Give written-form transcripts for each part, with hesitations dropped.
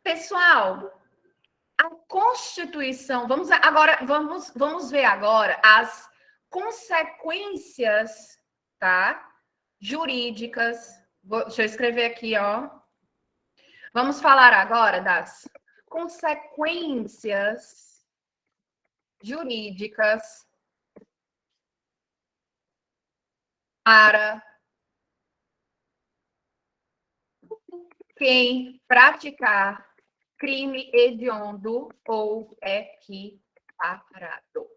Pessoal, a Constituição, vamos ver agora as consequências, tá? Jurídicas. Deixa eu escrever aqui, ó. Vamos falar agora das consequências jurídicas para quem praticar crime hediondo ou equiparado.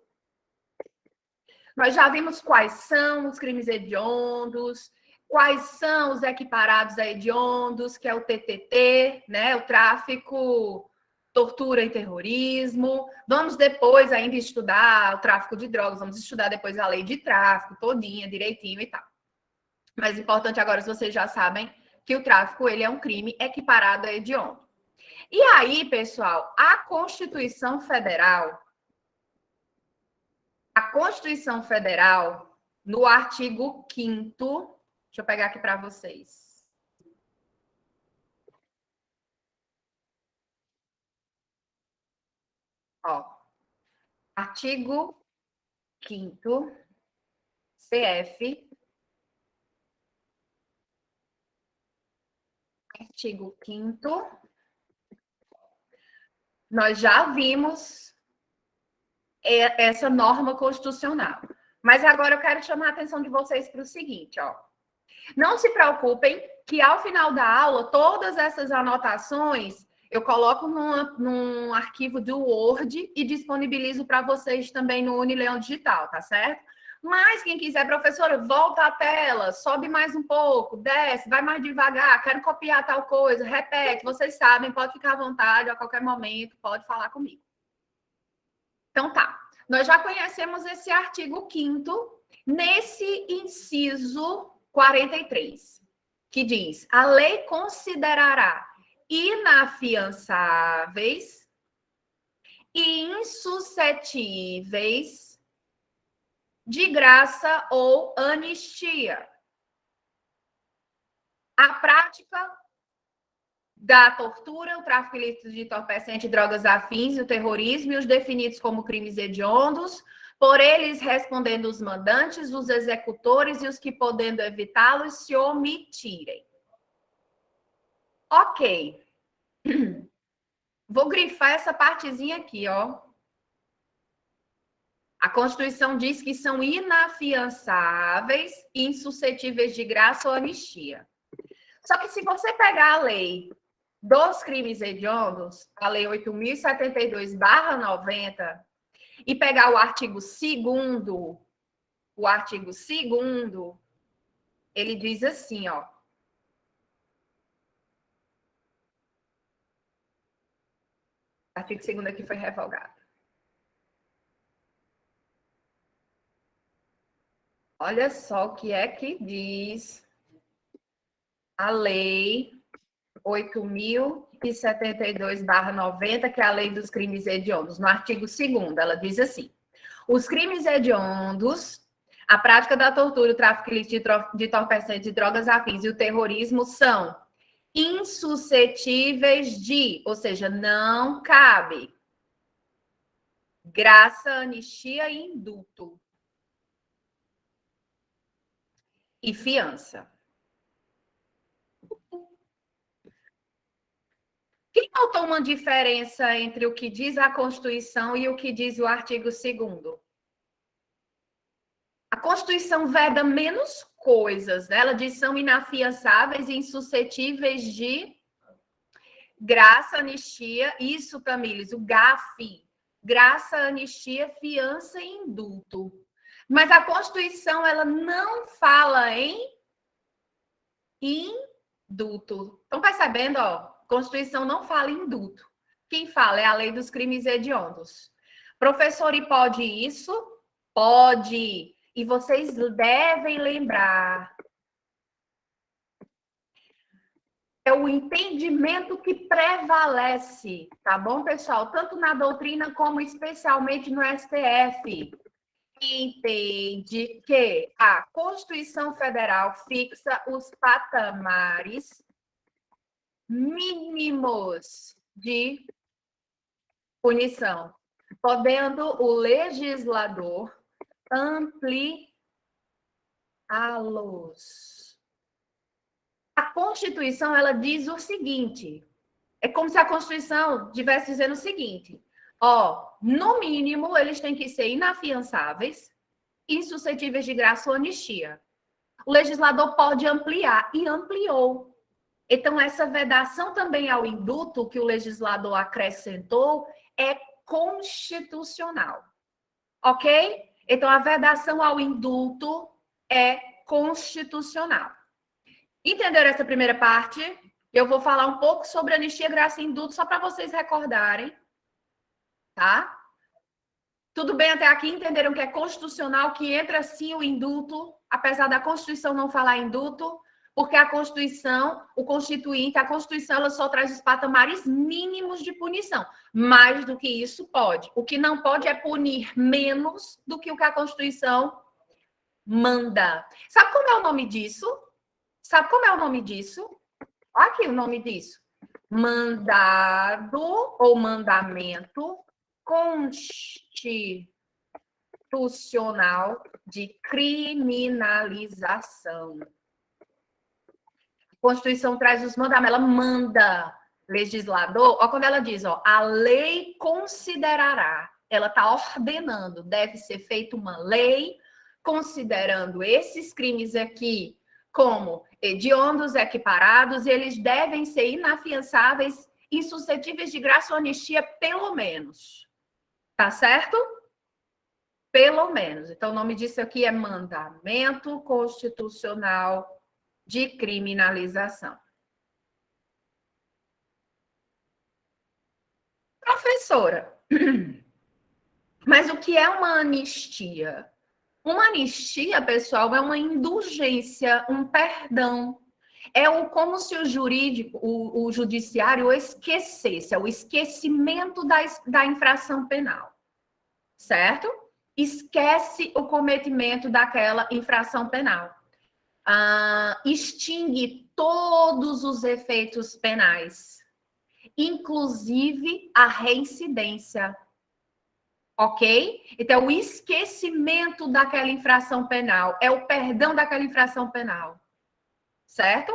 Nós já vimos quais são os crimes hediondos, quais são os equiparados a hediondos, que é o TTT, né? O tráfico, tortura e terrorismo. Vamos depois ainda estudar o tráfico de drogas, vamos estudar depois a lei de tráfico todinha, direitinho e tal. Mas importante agora, se vocês já sabem, que o tráfico ele é um crime equiparado a hediondo. E aí, pessoal, a Constituição Federal, no artigo 5º, deixa eu pegar aqui para vocês. Ó, artigo 5º, CF, artigo 5º, nós já vimos essa norma constitucional. Mas agora eu quero chamar a atenção de vocês para o seguinte, ó. Não se preocupem que ao final da aula, todas essas anotações eu coloco num arquivo do Word e disponibilizo para vocês também no Unileão Digital, tá certo? Mas quem quiser, professora, volta à tela, sobe mais um pouco, desce, vai mais devagar, quero copiar tal coisa, repete, vocês sabem, pode ficar à vontade, a qualquer momento, pode falar comigo. Então tá, nós já conhecemos esse artigo 5º, nesse inciso 43, que diz: a lei considerará inafiançáveis e insuscetíveis de graça ou anistia a prática da tortura, o tráfico ilícito de entorpecente, drogas afins, o terrorismo e os definidos como crimes hediondos, por eles respondendo os mandantes, os executores e os que, podendo evitá-los, se omitirem. Ok. Vou grifar essa partezinha aqui, ó. A Constituição diz que são inafiançáveis e insuscetíveis de graça ou anistia. Só que se você pegar a lei dos crimes hediondos, a lei 8.072/90, e pegar o artigo 2º, ele diz assim, ó. O artigo 2º aqui foi revogado. Olha só o que é que diz a lei 8.072/90, que é a lei dos crimes hediondos. No artigo 2º, ela diz assim: os crimes hediondos, a prática da tortura, o tráfico ilícito de entorpecentes e drogas afins e o terrorismo são insuscetíveis de, ou seja, não cabe, graça, anistia e indulto. E fiança. Quem notou uma diferença entre o que diz a Constituição e o que diz o artigo 2º? A Constituição veda menos coisas, né? Ela diz que são inafiançáveis e insuscetíveis de graça, anistia, isso, Tamires, o GAF, graça, anistia, fiança e indulto. Mas a Constituição, ela não fala em indulto. Estão percebendo, ó? Constituição não fala em indulto. Quem fala é a lei dos crimes hediondos. Professor, e pode isso? Pode. E vocês devem lembrar. É o entendimento que prevalece, tá bom, pessoal? Tanto na doutrina como especialmente no STF. Entende que a Constituição Federal fixa os patamares mínimos de punição, podendo o legislador ampliá-los. A Constituição, ela diz o seguinte, é como se a Constituição estivesse dizendo o seguinte, no mínimo, eles têm que ser inafiançáveis, insuscetíveis de graça ou anistia. O legislador pode ampliar, e ampliou. Então, essa vedação também ao indulto que o legislador acrescentou é constitucional. Ok? Então, a vedação ao indulto é constitucional. Entenderam essa primeira parte? Eu vou falar um pouco sobre anistia, graça e indulto, só para vocês recordarem. Tá? Tudo bem até aqui? Entenderam que é constitucional, que entra sim o indulto, apesar da Constituição não falar indulto, porque a Constituição, o Constituinte, a Constituição, ela só traz os patamares mínimos de punição. Mais do que isso, pode. O que não pode é punir menos do que o que a Constituição manda. Sabe como é o nome disso? Sabe como é o nome disso? Olha aqui o nome disso. Mandado ou mandamento constitucional de criminalização. A Constituição traz os mandamentos, ela manda legislador, quando ela diz, a lei considerará, ela está ordenando, deve ser feita uma lei considerando esses crimes aqui como hediondos, equiparados, e eles devem ser inafiançáveis, insuscetíveis de graça ou anistia, pelo menos. Tá certo? Pelo menos. Então, o nome disso aqui é Mandamento Constitucional de Criminalização. Professora, mas o que é uma anistia? Uma anistia, pessoal, é uma indulgência, um perdão. É como se o jurídico, o judiciário esquecesse, é o esquecimento da infração penal, certo? Esquece o cometimento daquela infração penal. Extingue todos os efeitos penais, inclusive a reincidência. Ok? Então, o esquecimento daquela infração penal é o perdão daquela infração penal. Certo?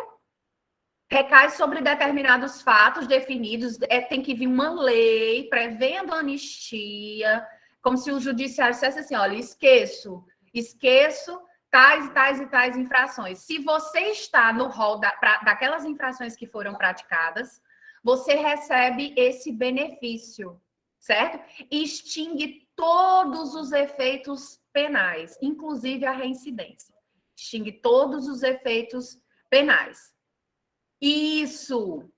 Recai sobre determinados fatos definidos, tem que vir uma lei prevendo anistia, como se o judiciário dissesse assim, olha, esqueço tais e tais infrações. Se você está no rol daquelas infrações que foram praticadas, você recebe esse benefício, certo? Extingue todos os efeitos penais, inclusive a reincidência. Extingue todos os efeitos penais. Isso,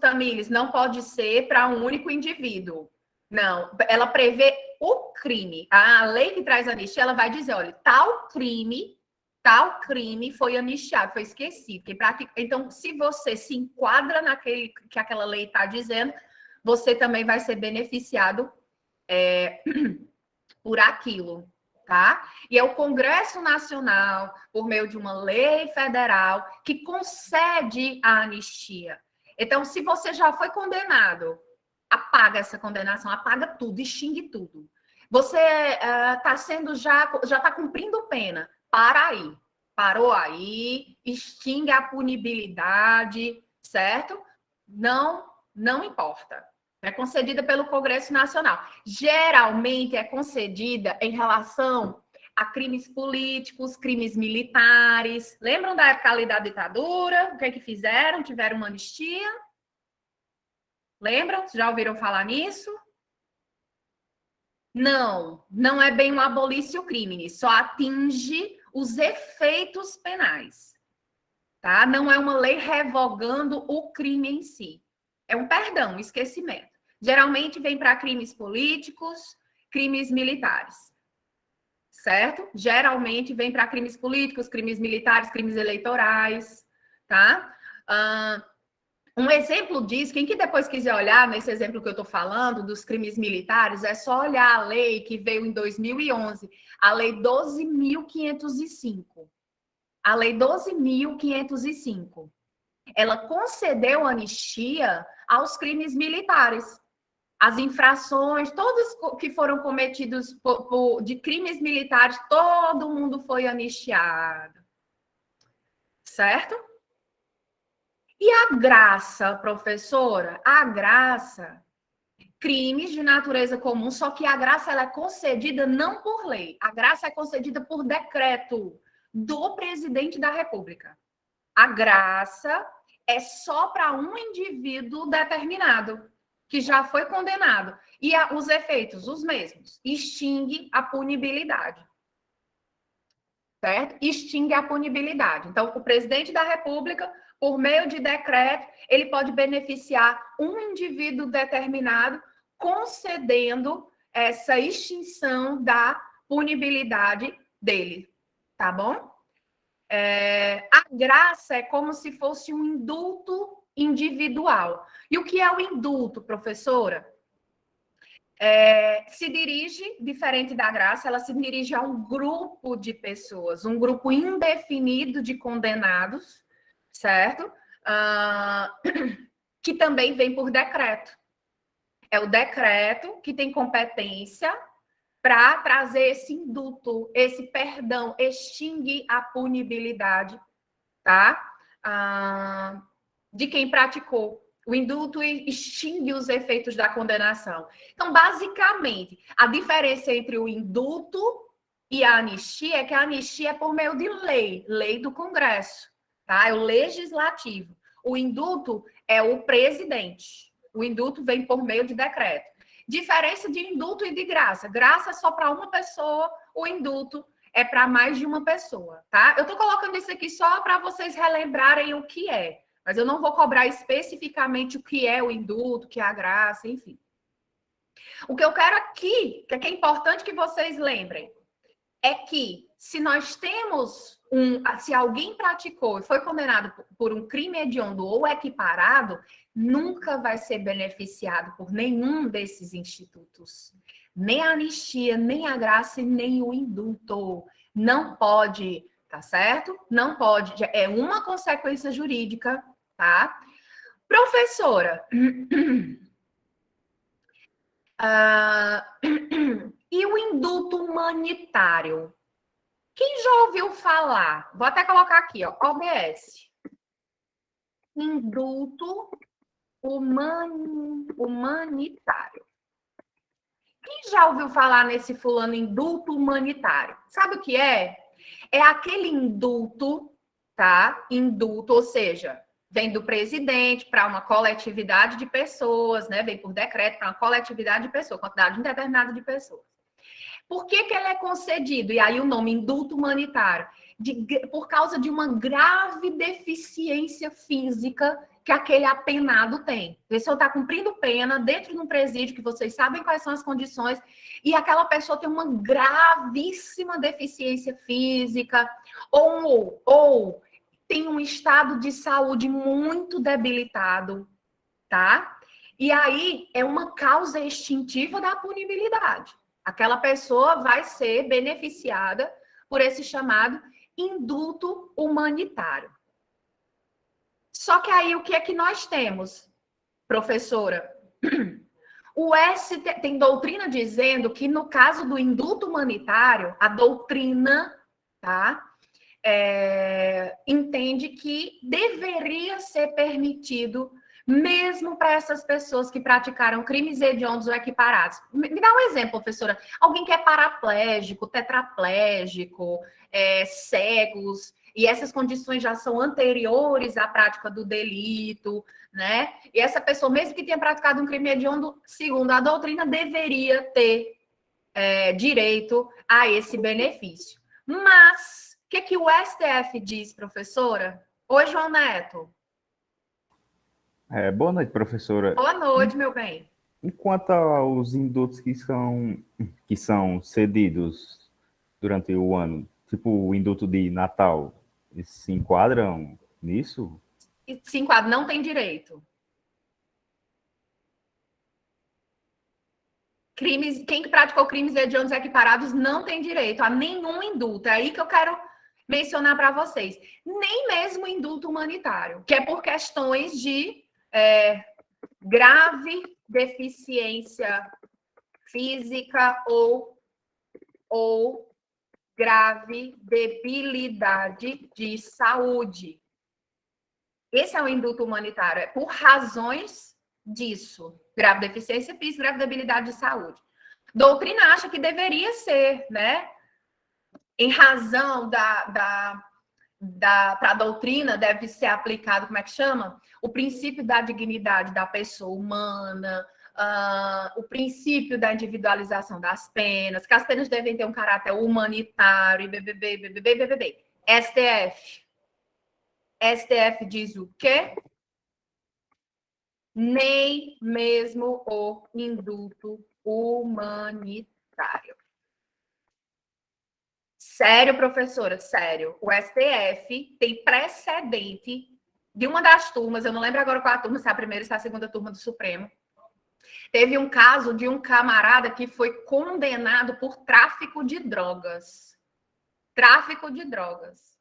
Tamires, não pode ser para um único indivíduo. Não, ela prevê o crime. A lei que traz anistia, ela vai dizer, olha, tal crime foi anistiado, foi esquecido. Então, se você se enquadra naquele que aquela lei está dizendo, você também vai ser beneficiado por aquilo. Tá? E é o Congresso Nacional, por meio de uma lei federal, que concede a anistia. Então, se você já foi condenado, apaga essa condenação, apaga tudo, extingue tudo. Você já está cumprindo pena, parou aí, extingue a punibilidade, certo? Não importa. É concedida pelo Congresso Nacional. Geralmente é concedida em relação a crimes políticos, crimes militares. Lembram da época ali da ditadura? O que é que fizeram? Tiveram uma anistia? Lembram? Já ouviram falar nisso? Não é bem um abolício crime, só atinge os efeitos penais. Tá? Não é uma lei revogando o crime em si. É um perdão, um esquecimento. Geralmente vem para crimes políticos, crimes militares, certo? Geralmente vem para crimes políticos, crimes militares, crimes eleitorais, tá? Um exemplo disso, quem que depois quiser olhar nesse exemplo que eu estou falando, dos crimes militares, é só olhar a lei que veio em 2011, a Lei 12.505. A Lei 12.505. ela concedeu anistia aos crimes militares. As infrações, todos que foram cometidos de crimes militares, todo mundo foi anistiado. Certo? E a graça, professora? A graça, crimes de natureza comum, só que a graça ela é concedida não por lei. A graça é concedida por decreto do presidente da República. A graça é só para um indivíduo determinado, que já foi condenado. E os efeitos, os mesmos. Extingue a punibilidade. Certo? Extingue a punibilidade. Então, o presidente da República, por meio de decreto, ele pode beneficiar um indivíduo determinado, concedendo essa extinção da punibilidade dele. Tá bom? A graça é como se fosse um indulto individual. E o que é o indulto, professora? Se dirige, diferente da graça, ela se dirige a um grupo de pessoas, um grupo indefinido de condenados, certo? Que também vem por decreto. É o decreto que tem competência para trazer esse indulto, esse perdão, extingue a punibilidade, tá? De quem praticou. O indulto extingue os efeitos da condenação. Então, basicamente, a diferença entre o indulto e a anistia é que a anistia é por meio de lei, lei do Congresso, tá? É o legislativo. O indulto é o presidente. O indulto vem por meio de decreto. Diferença de indulto e de graça. Graça é só para uma pessoa, o indulto é para mais de uma pessoa, tá? Eu tô colocando isso aqui só para vocês relembrarem o que é. Mas eu não vou cobrar especificamente o que é o indulto, o que é a graça, enfim. O que eu quero aqui, que é importante que vocês lembrem, é que se nós temos se alguém praticou e foi condenado por um crime hediondo ou equiparado, nunca vai ser beneficiado por nenhum desses institutos. Nem a anistia, nem a graça e nem o indulto. Não pode, tá certo? Não pode. É uma consequência jurídica, tá? Professora, e o indulto humanitário? Quem já ouviu falar? Vou até colocar aqui, ó, OBS. Indulto humanitário. Quem já ouviu falar nesse fulano indulto humanitário? Sabe o que é? É aquele indulto, tá? Indulto, ou seja, vem do presidente para uma coletividade de pessoas, né? Vem por decreto para uma coletividade de pessoas, quantidade indeterminada de pessoas. Por que ele é concedido? E aí o nome indulto humanitário. Por causa de uma grave deficiência física que aquele apenado tem. A pessoa está cumprindo pena dentro de um presídio, que vocês sabem quais são as condições, e aquela pessoa tem uma gravíssima deficiência física, ou tem um estado de saúde muito debilitado, tá? E aí é uma causa extintiva da punibilidade. Aquela pessoa vai ser beneficiada por esse chamado indulto humanitário. Só que aí o que é que nós temos, professora? O ST tem doutrina dizendo que no caso do indulto humanitário, a doutrina, tá, entende que deveria ser permitido mesmo para essas pessoas que praticaram crimes hediondos ou equiparados. Me dá um exemplo, professora. Alguém que é paraplégico, tetraplégico, cegos, e essas condições já são anteriores à prática do delito, né? E essa pessoa, mesmo que tenha praticado um crime hediondo, segundo a doutrina, deveria ter direito a esse benefício. Mas, o que o STF diz, professora? Oi, João Neto. Boa noite, professora. Boa noite, meu bem. Quanto aos indultos que são cedidos durante o ano, tipo o indulto de Natal, eles se enquadram nisso? Se enquadra, não tem direito. Quem praticou crimes hediondos equiparados não tem direito a nenhum indulto. É aí que eu quero mencionar para vocês. Nem mesmo indulto humanitário, que é por questões de grave deficiência física ou grave debilidade de saúde. Esse é o indulto humanitário, é por razões disso. Grave deficiência física, grave debilidade de saúde. Doutrina acha que deveria ser, né? Em razão para a doutrina deve ser aplicado, como é que chama? O princípio da dignidade da pessoa humana, o princípio da individualização das penas, que as penas devem ter um caráter humanitário, e STF diz o quê? Nem mesmo o indulto humanitário. Sério, professora, sério. O STF tem precedente de uma das turmas, eu não lembro agora qual a turma, se é a primeira ou se é a segunda turma do Supremo. Teve um caso de um camarada que foi condenado por tráfico de drogas. Tráfico de drogas.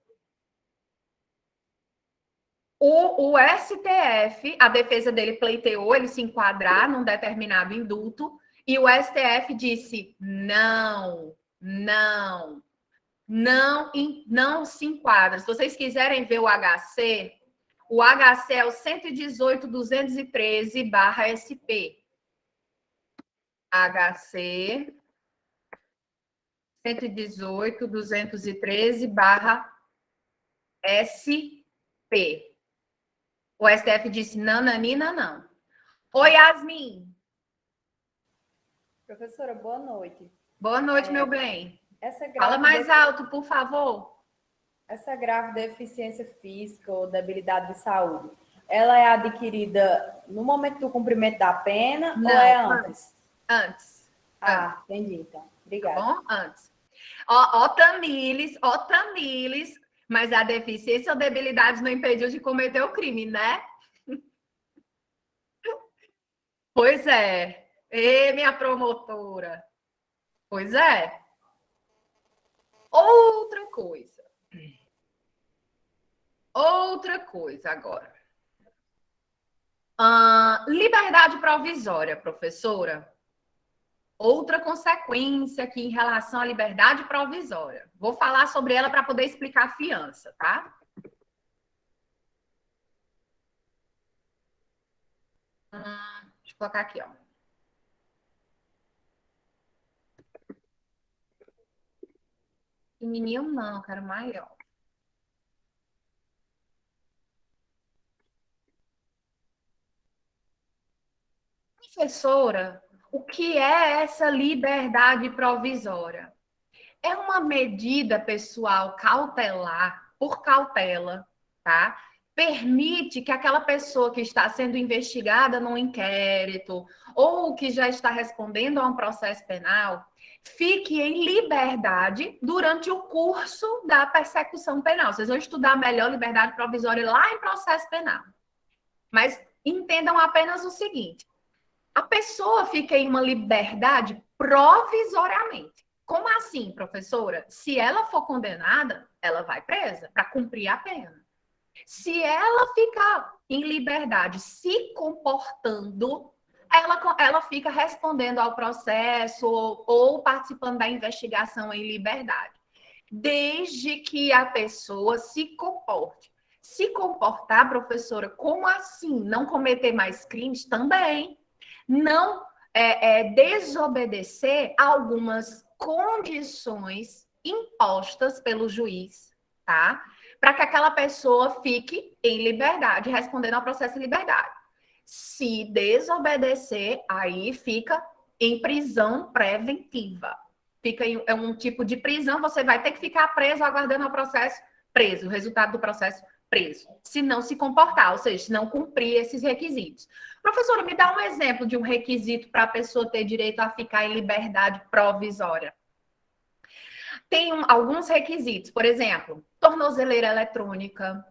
O STF, a defesa dele pleiteou ele se enquadrar num determinado indulto, e o STF disse: não se enquadra. Se vocês quiserem ver o HC é o 118.213/SP. HC 118.213/SP. O STF disse nananina, não. Oi, Yasmin. Professora, boa noite. Boa noite, meu bem. Fala mais alto, por favor. Essa grave deficiência física ou debilidade de saúde, ela é adquirida no momento do cumprimento da pena ou é antes? Antes. Entendi, então. Obrigada. Tá bom? Antes. Ó, Tamires, mas a deficiência ou debilidade não impediu de cometer o crime, né? Pois é. Minha promotora. Pois é. Outra coisa agora. Liberdade provisória, professora. Outra consequência aqui em relação à liberdade provisória. Vou falar sobre ela para poder explicar a fiança, tá? Deixa eu colocar aqui, ó. Pequenininho não, quero maior. Professora, o que é essa liberdade provisória? É uma medida pessoal cautelar, por cautela, tá? Permite que aquela pessoa que está sendo investigada num inquérito ou que já está respondendo a um processo penal fique em liberdade durante o curso da persecução penal. Vocês vão estudar melhor liberdade provisória lá em processo penal. Mas entendam apenas o seguinte: a pessoa fica em uma liberdade provisoriamente. Como assim, professora? Se ela for condenada, ela vai presa para cumprir a pena. Se ela ficar em liberdade se comportando, ela fica respondendo ao processo ou participando da investigação em liberdade. Desde que a pessoa se comporte. Se comportar, professora, como assim? Não cometer mais crimes? Também. Não desobedecer a algumas condições impostas pelo juiz, tá? Para que aquela pessoa fique em liberdade, respondendo ao processo em liberdade. Se desobedecer, aí fica em prisão preventiva. É um tipo de prisão, você vai ter que ficar preso, aguardando o processo preso, o resultado do processo preso, se não se comportar, ou seja, se não cumprir esses requisitos. Professora, me dá um exemplo de um requisito para a pessoa ter direito a ficar em liberdade provisória. Tem alguns requisitos, por exemplo, tornozeleira eletrônica,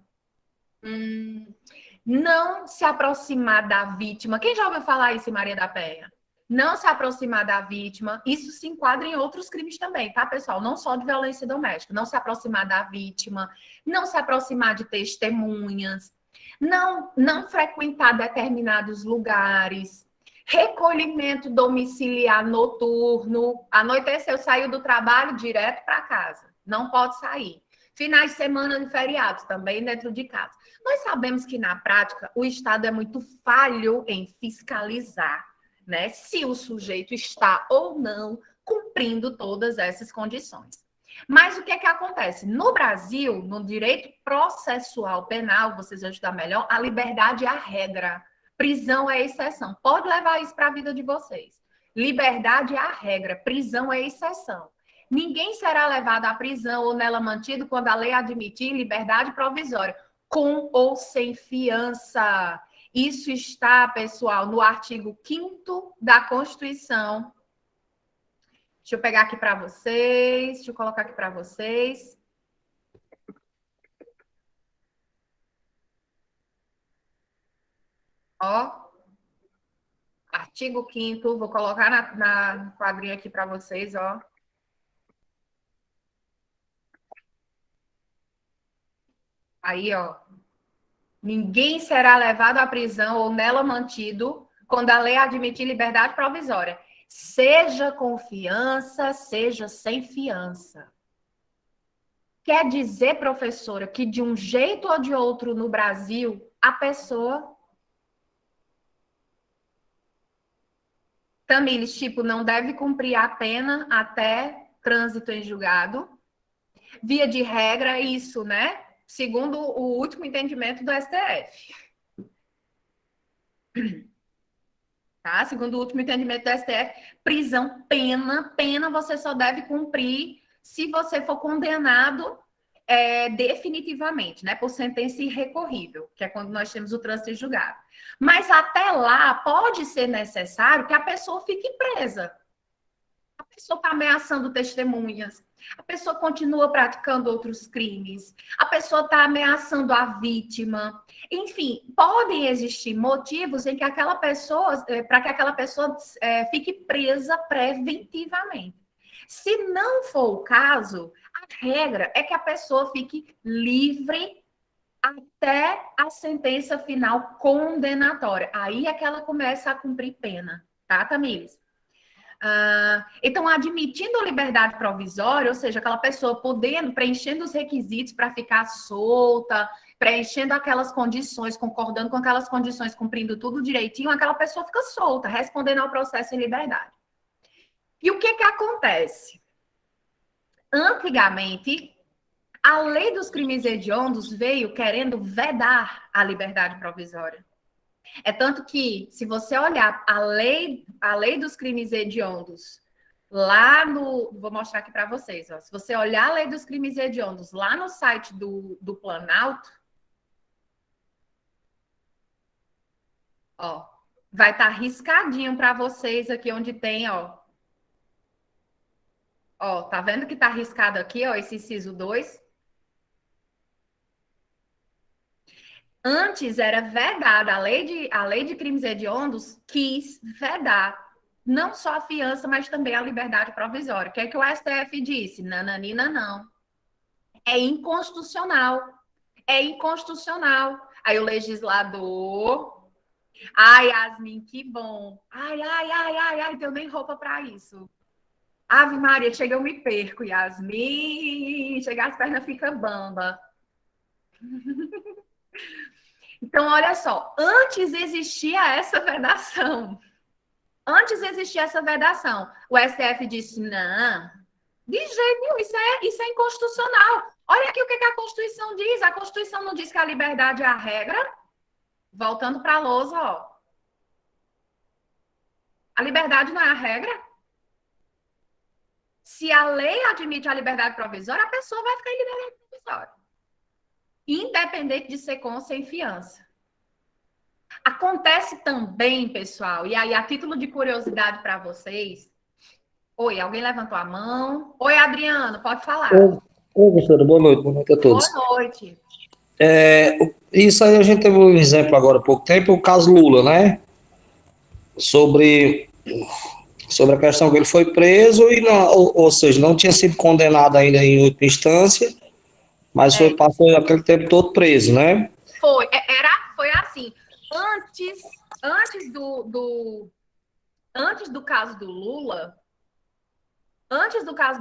não se aproximar da vítima. Quem já ouviu falar isso em Maria da Penha? não se aproximar da vítima. Isso se enquadra em outros crimes também, tá, pessoal? Não só de violência doméstica. Não se aproximar da vítima, não se aproximar de testemunhas, não frequentar determinados lugares, recolhimento domiciliar noturno. Anoiteceu, saiu do trabalho direto para casa. Não pode sair. Finais de semana e feriados, também dentro de casa. Nós sabemos que, na prática, o Estado é muito falho em fiscalizar, né, se o sujeito está ou não cumprindo todas essas condições. Mas o que é que acontece? No Brasil, no direito processual penal, vocês vão estudar melhor, a liberdade é a regra, prisão é a exceção. Pode levar isso para a vida de vocês. Liberdade é a regra, prisão é a exceção. Ninguém será levado à prisão ou nela mantido quando a lei admitir liberdade provisória, com ou sem fiança. Isso está, pessoal, no artigo 5º da Constituição. Deixa eu pegar aqui para vocês. Deixa eu colocar aqui para vocês. Ó. Artigo 5º. Vou colocar na quadrinha aqui para vocês, ó. Aí, ó. Ninguém será levado à prisão ou nela mantido quando a lei admitir liberdade provisória, seja com fiança, seja sem fiança. Quer dizer, professora, que de um jeito ou de outro no Brasil, a pessoa... Tamires, tipo, não deve cumprir a pena até trânsito em julgado. Via de regra, isso, né? Segundo o último entendimento do STF. Tá? Segundo o último entendimento do STF, prisão, pena você só deve cumprir se você for condenado definitivamente, né? Por sentença irrecorrível, que é quando nós temos o trânsito em julgado. Mas até lá, pode ser necessário que a pessoa fique presa. A pessoa está ameaçando testemunhas, a pessoa continua praticando outros crimes, a pessoa está ameaçando a vítima. Enfim, podem existir motivos em que aquela pessoa, para que aquela pessoa fique presa preventivamente. Se não for o caso, a regra é que a pessoa fique livre até a sentença final condenatória. Aí é que ela começa a cumprir pena, tá, Tamires? Então, admitindo a liberdade provisória, ou seja, aquela pessoa podendo, preenchendo os requisitos para ficar solta, preenchendo aquelas condições, concordando com aquelas condições, cumprindo tudo direitinho, aquela pessoa fica solta, respondendo ao processo em liberdade. E o que acontece? Antigamente, a lei dos crimes hediondos veio querendo vedar a liberdade provisória. É tanto que, se você olhar a lei dos crimes hediondos, lá no... Vou mostrar aqui para vocês. Ó, se você olhar a lei dos crimes hediondos lá no site do Planalto, ó, vai estar riscadinho para vocês aqui onde tem, ó. Ó, tá vendo que tá riscado aqui, ó, esse inciso 2? Antes era vedada, a lei de crimes hediondos quis vedar não só a fiança, mas também a liberdade provisória. O que é que o STF disse? Nananina, não. É inconstitucional. É inconstitucional. Aí o legislador... Ai, Yasmin, que bom. Ai, tenho nem roupa para isso. Ave Maria, chega eu me perco, Yasmin. Chega as pernas ficam bamba. Então, olha só, antes existia essa vedação. Antes existia essa vedação. O STF disse, não, de jeito nenhum, isso é inconstitucional. Olha aqui o que a Constituição diz. A Constituição não diz que a liberdade é a regra? Voltando para a lousa, ó. A liberdade não é a regra? Se a lei admite a liberdade provisória, a pessoa vai ficar em liberdade provisória. Independente de ser com ou sem fiança. Acontece também, pessoal, e aí a título de curiosidade para vocês... Oi, alguém levantou a mão? Oi, Adriano, pode falar. Oi, professora, boa noite a todos. Boa noite. Isso aí a gente teve um exemplo agora há pouco tempo, o caso Lula, né? Sobre sobre a questão que ele foi preso, e não, ou seja, não tinha sido condenado ainda em última instância, mas passou aquele tempo todo preso, né? Foi assim, antes do caso do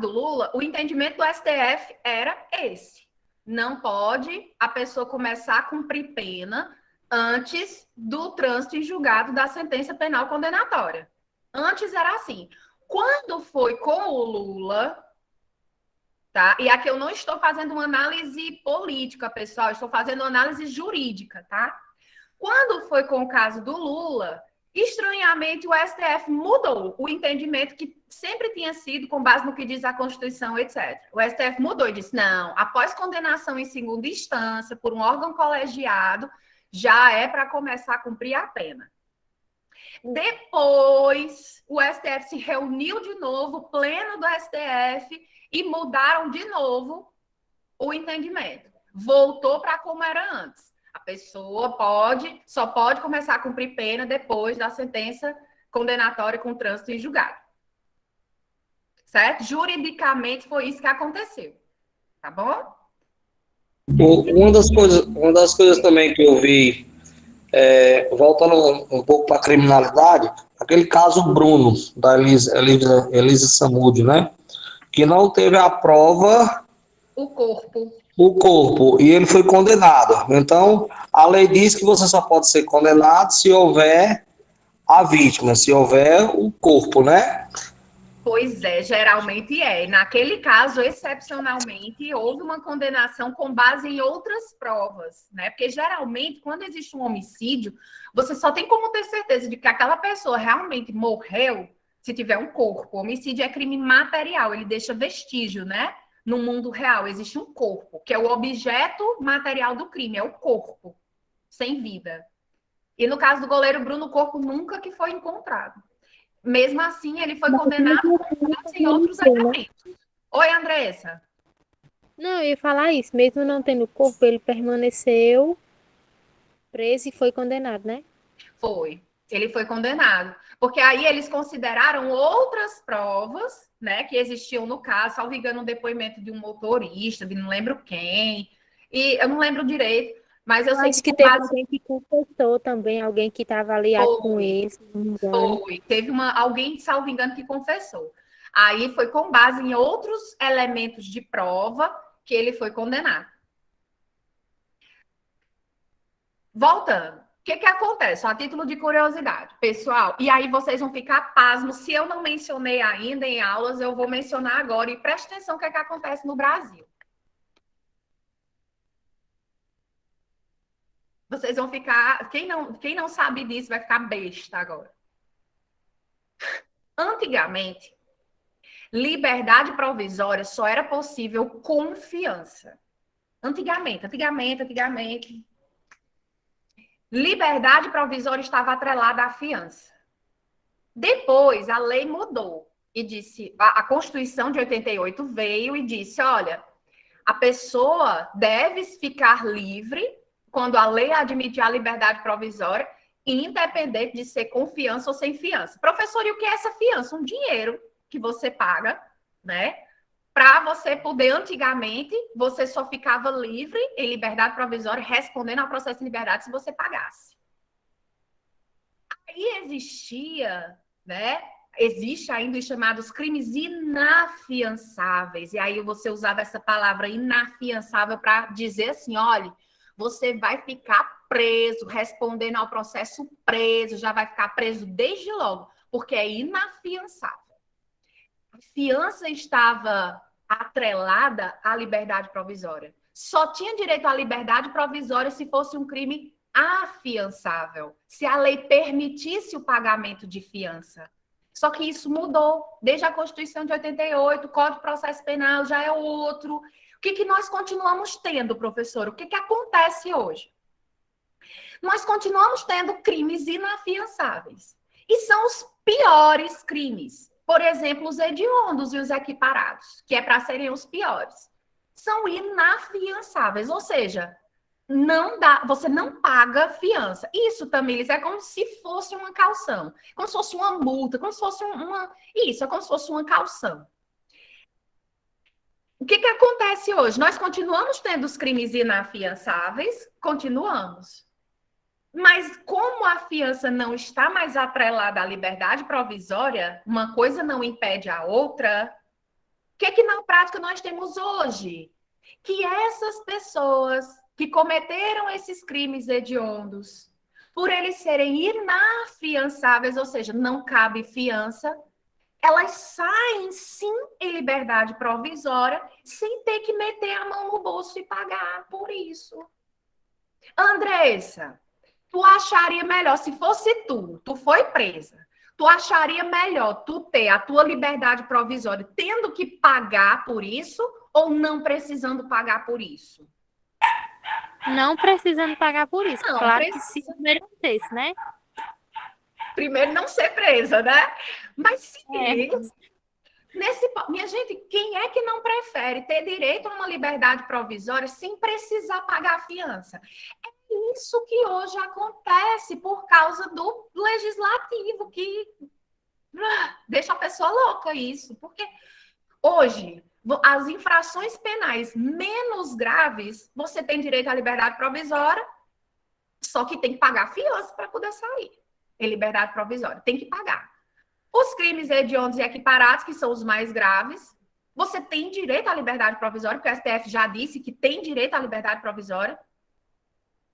Lula, o entendimento do STF era esse. Não pode a pessoa começar a cumprir pena antes do trânsito em julgado da sentença penal condenatória. Antes era assim. Quando foi com o Lula, tá? E aqui eu não estou fazendo uma análise política, pessoal, eu estou fazendo uma análise jurídica, tá? Quando foi com o caso do Lula, estranhamente o STF mudou o entendimento que sempre tinha sido com base no que diz a Constituição, etc. O STF mudou e disse, não, após condenação em segunda instância por um órgão colegiado, já é para começar a cumprir a pena. Depois, o STF se reuniu de novo, o pleno do STF, e mudaram de novo o entendimento. Voltou para como era antes. A pessoa só pode começar a cumprir pena depois da sentença condenatória com trânsito em julgado. Certo? Juridicamente foi isso que aconteceu. Tá bom? Uma das coisas também que eu vi, voltando um pouco para a criminalidade, aquele caso Bruno, da Elisa Samúdio, né? Que não teve a prova... O corpo, e ele foi condenado. Então, a lei diz que você só pode ser condenado se houver a vítima, se houver o corpo, né? Pois é, geralmente é. Naquele caso, excepcionalmente, houve uma condenação com base em outras provas, né? Porque geralmente, quando existe um homicídio, você só tem como ter certeza de que aquela pessoa realmente morreu se tiver um corpo. O homicídio é crime material, ele deixa vestígio, né? No mundo real, existe um corpo, que é o objeto material do crime, é o corpo, sem vida. E no caso do goleiro Bruno, o corpo nunca que foi encontrado. Mesmo assim, ele foi condenado em outros elementos. Oi, Andressa. Não, eu ia falar isso. Mesmo não tendo corpo, ele permaneceu preso e foi condenado, né? Foi. Ele foi condenado. Porque aí eles consideraram outras provas, né, que existiam no caso, salvo engano, um depoimento de um motorista, de não lembro quem. E eu não lembro direito, mas eu sei acho que teve alguém que confessou também, alguém que estava aliado com ele, se não me engano. Foi. Teve alguém, salvo engano, que confessou. Aí foi com base em outros elementos de prova que ele foi condenado. Voltando. O que acontece? Só a título de curiosidade, pessoal. E aí vocês vão ficar pasmos. Se eu não mencionei ainda em aulas, eu vou mencionar agora. E preste atenção o que acontece no Brasil. Vocês vão ficar... Quem não sabe disso vai ficar besta agora. Antigamente, liberdade provisória só era possível com fiança. Antigamente. Liberdade provisória estava atrelada à fiança. Depois, a lei mudou e disse, a Constituição de 88 veio e disse, olha, a pessoa deve ficar livre quando a lei admitir a liberdade provisória, independente de ser com fiança ou sem fiança. Professor, e o que é essa fiança? Um dinheiro que você paga, né? Para você poder, antigamente, você só ficava livre em liberdade provisória, respondendo ao processo de liberdade se você pagasse. Aí existia, né? Existe ainda os chamados crimes inafiançáveis. E aí você usava essa palavra inafiançável para dizer assim, olha, você vai ficar preso, respondendo ao processo preso, já vai ficar preso desde logo, porque é inafiançável. A fiança estava atrelada à liberdade provisória. Só tinha direito à liberdade provisória se fosse um crime afiançável, se a lei permitisse o pagamento de fiança. Só que isso mudou. Desde a Constituição de 88, o Código de Processo Penal já é outro. O que nós continuamos tendo, professor? O que acontece hoje? Nós continuamos tendo crimes inafiançáveis. E são os piores crimes. Por exemplo, os hediondos e os equiparados, que é para serem os piores. São inafiançáveis, ou seja, não dá, você não paga fiança. Isso, Tamires, é como se fosse uma caução, como se fosse uma multa, como se fosse isso, é como se fosse uma caução. O que acontece hoje? Nós continuamos tendo os crimes inafiançáveis, continuamos. Mas como a fiança não está mais atrelada à liberdade provisória, uma coisa não impede a outra, o que na prática nós temos hoje? Que essas pessoas que cometeram esses crimes hediondos, por eles serem inafiançáveis, ou seja, não cabe fiança, elas saem sim em liberdade provisória, sem ter que meter a mão no bolso e pagar por isso. Andressa, tu acharia melhor, se fosse tu foi presa, tu acharia melhor tu ter a tua liberdade provisória tendo que pagar por isso ou não precisando pagar por isso? Não precisando pagar por isso. Não, Claro que se merecesse, né? Primeiro, não ser presa, né? Mas se minha gente, quem é que não prefere ter direito a uma liberdade provisória sem precisar pagar a fiança? É isso que hoje acontece por causa do legislativo, que deixa a pessoa louca isso. Porque hoje, as infrações penais menos graves, você tem direito à liberdade provisória, só que tem que pagar fiança para poder sair. Em liberdade provisória, tem que pagar. Os crimes hediondos e equiparados, que são os mais graves, você tem direito à liberdade provisória, porque o STF já disse que tem direito à liberdade provisória,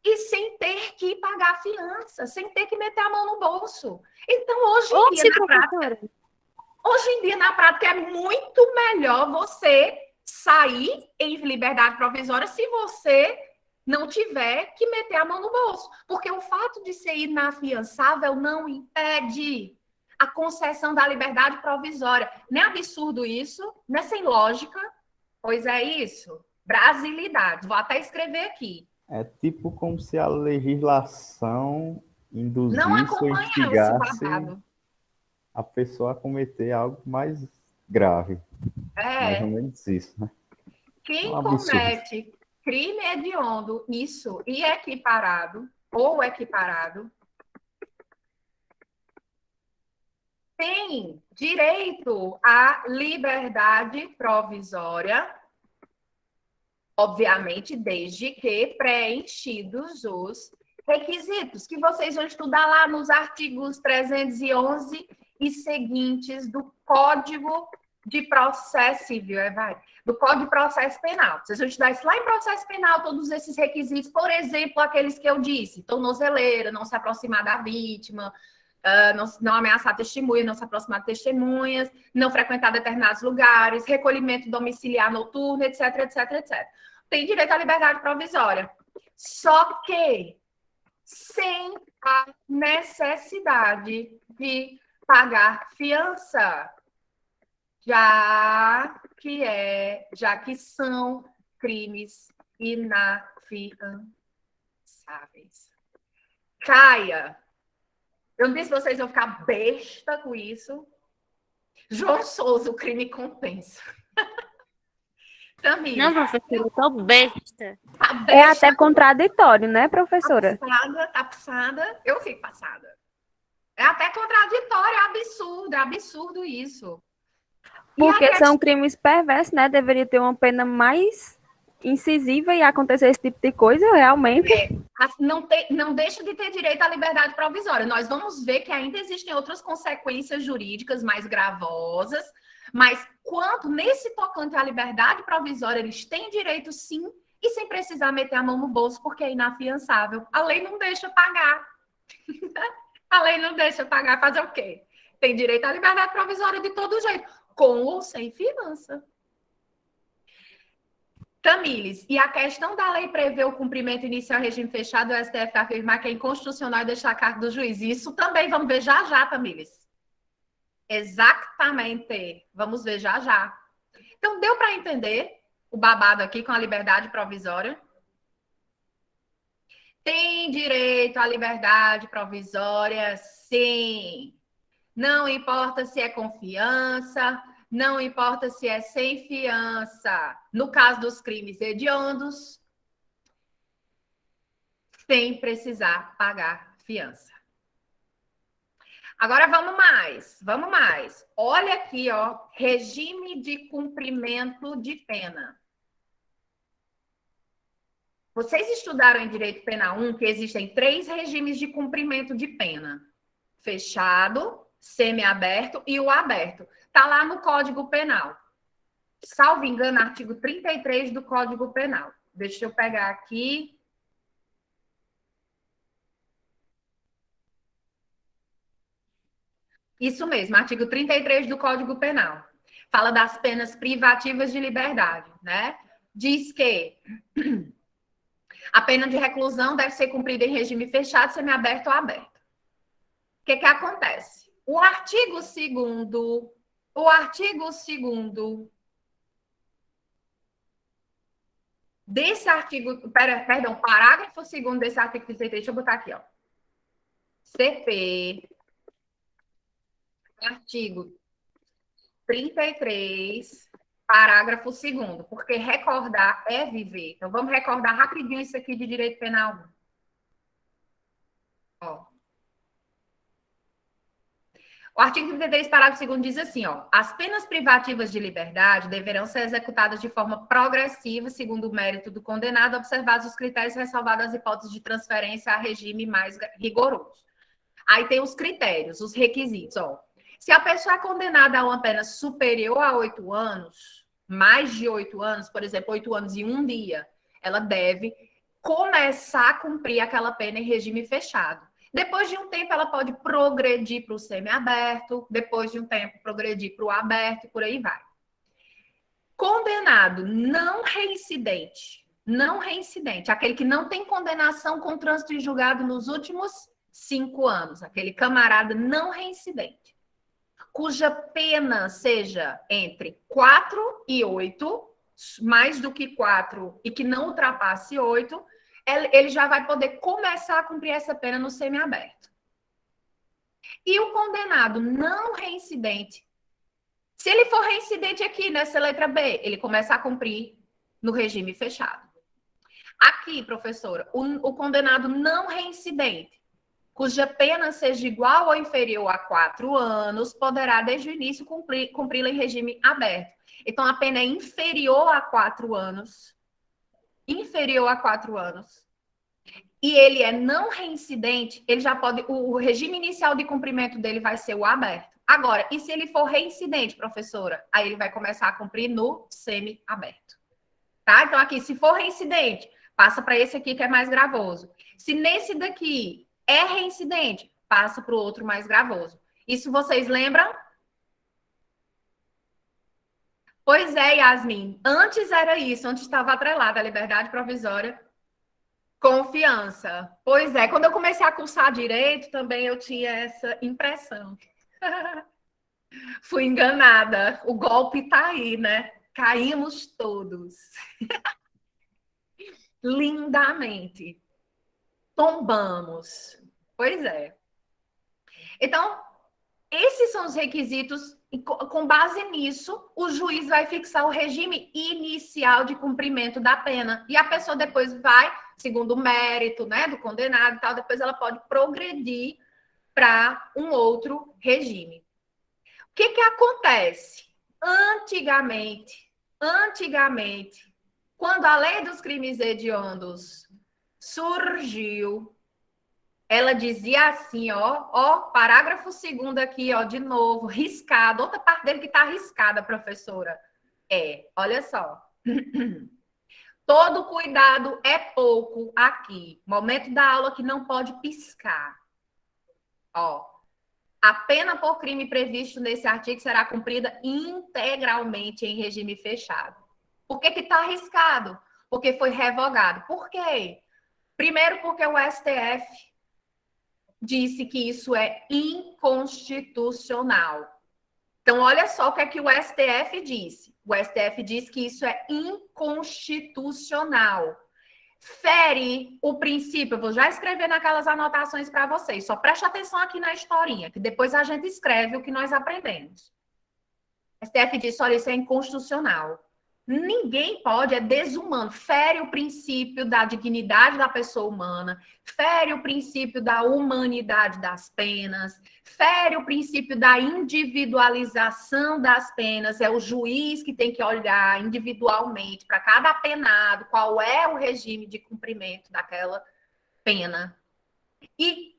e sem ter que pagar fiança, sem ter que meter a mão no bolso. Então, hoje em dia, na prática, é muito melhor você sair em liberdade provisória se você não tiver que meter a mão no bolso. Porque o fato de ser inafiançável não impede a concessão da liberdade provisória. Não é absurdo isso? Não é sem lógica? Pois é isso. Brasilidade. Vou até escrever aqui. É tipo como se a legislação induzisse não ou instigasse a pessoa a cometer algo mais grave. Mais ou menos isso, né? Quem comete crime hediondo, isso, e equiparado, ou equiparado, tem direito à liberdade provisória, obviamente, desde que preenchidos os requisitos, que vocês vão estudar lá nos artigos 311 e seguintes do Código de Processo Civil, do Código de Processo Penal. Vocês vão estudar isso lá em processo penal, todos esses requisitos, por exemplo, aqueles que eu disse, tornozeleira, não se aproximar da vítima, não ameaçar testemunha, não se aproximar de testemunhas, não frequentar determinados lugares, recolhimento domiciliar noturno, etc, etc, etc. Tem direito à liberdade provisória. Só que sem a necessidade de pagar fiança, já que são crimes inafiançáveis. Caia, eu não disse se vocês vão ficar besta com isso. João Souza, o crime compensa. Tamires. Não, professora, eu tô besta. Tá besta. É até contraditório, né, professora? Tá passada. Eu fico passada. É até contraditório, é absurdo isso. Porque são crimes perversos, né? Deveria ter uma pena mais incisiva e acontecer esse tipo de coisa, realmente. Não deixa de ter direito à liberdade provisória. Nós vamos ver que ainda existem outras consequências jurídicas mais gravosas, mas quanto nesse tocante à liberdade provisória, eles têm direito sim, e sem precisar meter a mão no bolso, porque é inafiançável. A lei não deixa pagar. A lei não deixa pagar. Fazer o quê? Tem direito à liberdade provisória de todo jeito, com ou sem fiança. Tamires, e a questão da lei prevê o cumprimento inicial em regime fechado, o STF afirmar que é inconstitucional e deixar a cargo do juiz. Isso também vamos ver já já, Tamires. Exatamente. Vamos ver já já. Então, deu para entender o babado aqui com a liberdade provisória? Tem direito à liberdade provisória, sim. Não importa se é com fiança, não importa se é sem fiança. No caso dos crimes hediondos, sem precisar pagar fiança. Agora vamos mais. Olha aqui, ó, regime de cumprimento de pena. Vocês estudaram em Direito Penal 1 que existem 3 regimes de cumprimento de pena: fechado, semiaberto e o aberto. Está lá no Código Penal. Salvo engano, artigo 33 do Código Penal. Deixa eu pegar aqui. Isso mesmo, artigo 33 do Código Penal. Fala das penas privativas de liberdade, né? Diz que a pena de reclusão deve ser cumprida em regime fechado, semiaberto ou aberto. O que acontece? O artigo 2º desse artigo, parágrafo 2º desse artigo 33, deixa eu botar aqui, ó. CP, artigo 33, parágrafo 2º, porque recordar é viver. Então, vamos recordar rapidinho isso aqui de Direito Penal 1. Ó. O artigo 33, parágrafo 2º diz assim, ó: as penas privativas de liberdade deverão ser executadas de forma progressiva, segundo o mérito do condenado, observados os critérios ressalvados as hipóteses de transferência a regime mais rigoroso. Aí tem os critérios, os requisitos, ó. Se a pessoa é condenada a uma pena superior a 8 anos, mais de 8 anos, por exemplo, 8 anos e 1 dia, ela deve começar a cumprir aquela pena em regime fechado. Depois de um tempo, ela pode progredir para o semiaberto, depois de um tempo, progredir para o aberto, e por aí vai. Condenado não reincidente, aquele que não tem condenação com trânsito em julgado nos últimos 5 anos, aquele camarada não reincidente, cuja pena seja entre 4 e 8, mais do que 4 e que não ultrapasse 8, ele já vai poder começar a cumprir essa pena no semiaberto. E o condenado não reincidente, se ele for reincidente aqui nessa letra B, ele começa a cumprir no regime fechado. Aqui, professora, o condenado não reincidente, cuja pena seja igual ou inferior a 4 anos, poderá, desde o início, cumpri-la em regime aberto. Então, a pena é inferior a 4 anos, e ele é não reincidente, ele já pode, o regime inicial de cumprimento dele vai ser o aberto. Agora, e se ele for reincidente, professora? Aí ele vai começar a cumprir no semi-aberto. Tá? Então, aqui, se for reincidente, passa para esse aqui que é mais gravoso. Se nesse daqui é reincidente, passa para o outro mais gravoso. Isso vocês lembram? Pois é, Yasmin. Antes era isso, antes estava atrelada a liberdade provisória, confiança. Pois é, quando eu comecei a cursar direito, também eu tinha essa impressão. Fui enganada. O golpe está aí, né? Caímos todos. Lindamente. Tombamos. Pois é. Então, esses são os requisitos, e com base nisso, o juiz vai fixar o regime inicial de cumprimento da pena. E a pessoa depois vai, segundo o mérito, né, do condenado e tal, depois ela pode progredir para um outro regime. O que acontece? Antigamente, quando a lei dos crimes hediondos surgiu, ela dizia assim, ó, parágrafo 2º aqui, ó, de novo, riscado, outra parte dele que está riscada, professora. Olha só. Todo cuidado é pouco aqui. Momento da aula que não pode piscar. Ó, a pena por crime previsto nesse artigo será cumprida integralmente em regime fechado. Por que está arriscado? Porque foi revogado. Por quê? Primeiro, porque o STF disse que isso é inconstitucional. Então, olha só o que é que o STF disse. O STF disse que isso é inconstitucional. Fere o princípio, eu vou já escrever naquelas anotações para vocês, só preste atenção aqui na historinha, que depois a gente escreve o que nós aprendemos. O STF disse, olha, isso é inconstitucional. Ninguém pode, é desumano, fere o princípio da dignidade da pessoa humana, fere o princípio da humanidade das penas, fere o princípio da individualização das penas. É o juiz que tem que olhar individualmente para cada penado qual é o regime de cumprimento daquela pena. E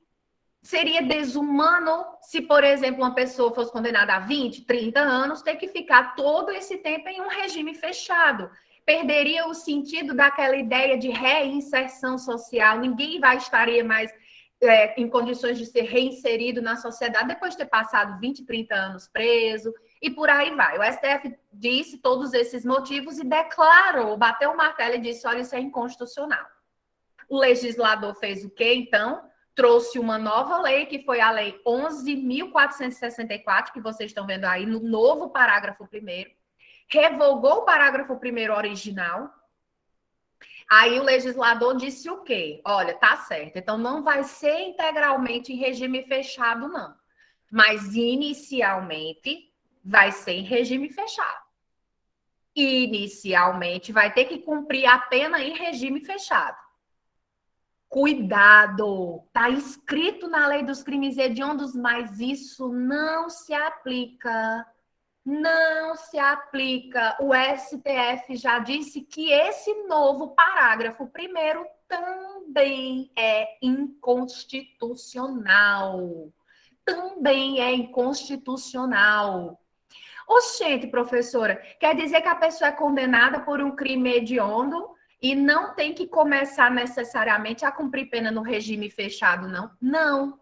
seria desumano se, por exemplo, uma pessoa fosse condenada a 20, 30 anos, ter que ficar todo esse tempo em um regime fechado. Perderia o sentido daquela ideia de reinserção social. Ninguém estaria mais em condições de ser reinserido na sociedade depois de ter passado 20, 30 anos preso, e por aí vai. O STF disse todos esses motivos e declarou, bateu o martelo e disse, olha, isso é inconstitucional. O legislador fez o quê, então? Trouxe uma nova lei, que foi a Lei 11.464, que vocês estão vendo aí no novo parágrafo 1º, revogou o parágrafo 1º original. Aí o legislador disse o quê? Olha, tá certo, então não vai ser integralmente em regime fechado, não. Mas inicialmente vai ser em regime fechado. Inicialmente vai ter que cumprir a pena em regime fechado. Cuidado, está escrito na lei dos crimes hediondos, mas isso não se aplica. Não se aplica. O STF já disse que esse novo parágrafo 1º também é inconstitucional. Também é inconstitucional. Oxente, professora, quer dizer que a pessoa é condenada por um crime hediondo e não tem que começar necessariamente a cumprir pena no regime fechado, não? Não.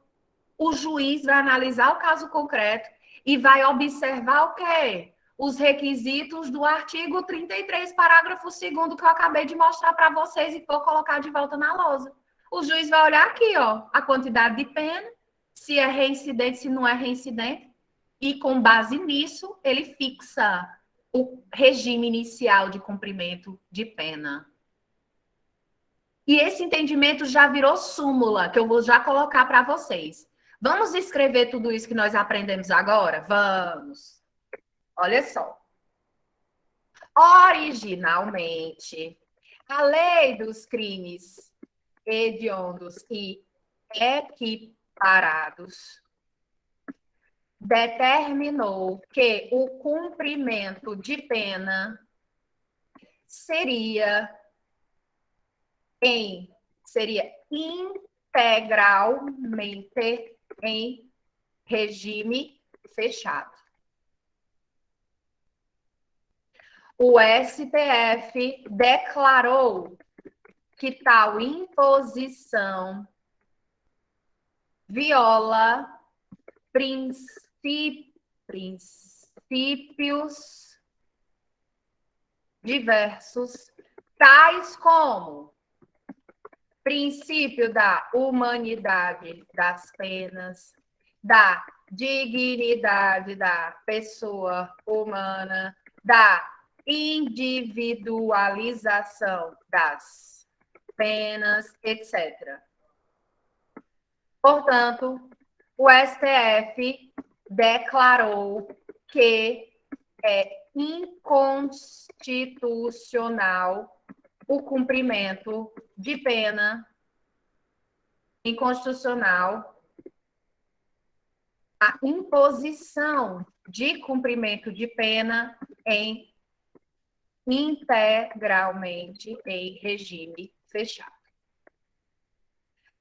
O juiz vai analisar o caso concreto e vai observar o quê? Os requisitos do artigo 33, parágrafo 2º, que eu acabei de mostrar para vocês e vou colocar de volta na lousa. O juiz vai olhar aqui, ó, a quantidade de pena, se é reincidente, se não é reincidente, e com base nisso, ele fixa o regime inicial de cumprimento de pena. E esse entendimento já virou súmula, que eu vou já colocar para vocês. Vamos escrever tudo isso que nós aprendemos agora? Vamos. Olha só. Originalmente, a lei dos crimes hediondos e equiparados determinou que o cumprimento de pena seria integralmente em regime fechado. O STF declarou que tal imposição viola princípios diversos, tais como princípio da humanidade das penas, da dignidade da pessoa humana, da individualização das penas, etc. Portanto, o STF declarou que é inconstitucional o cumprimento de pena, inconstitucional a imposição de cumprimento de pena integralmente em regime fechado.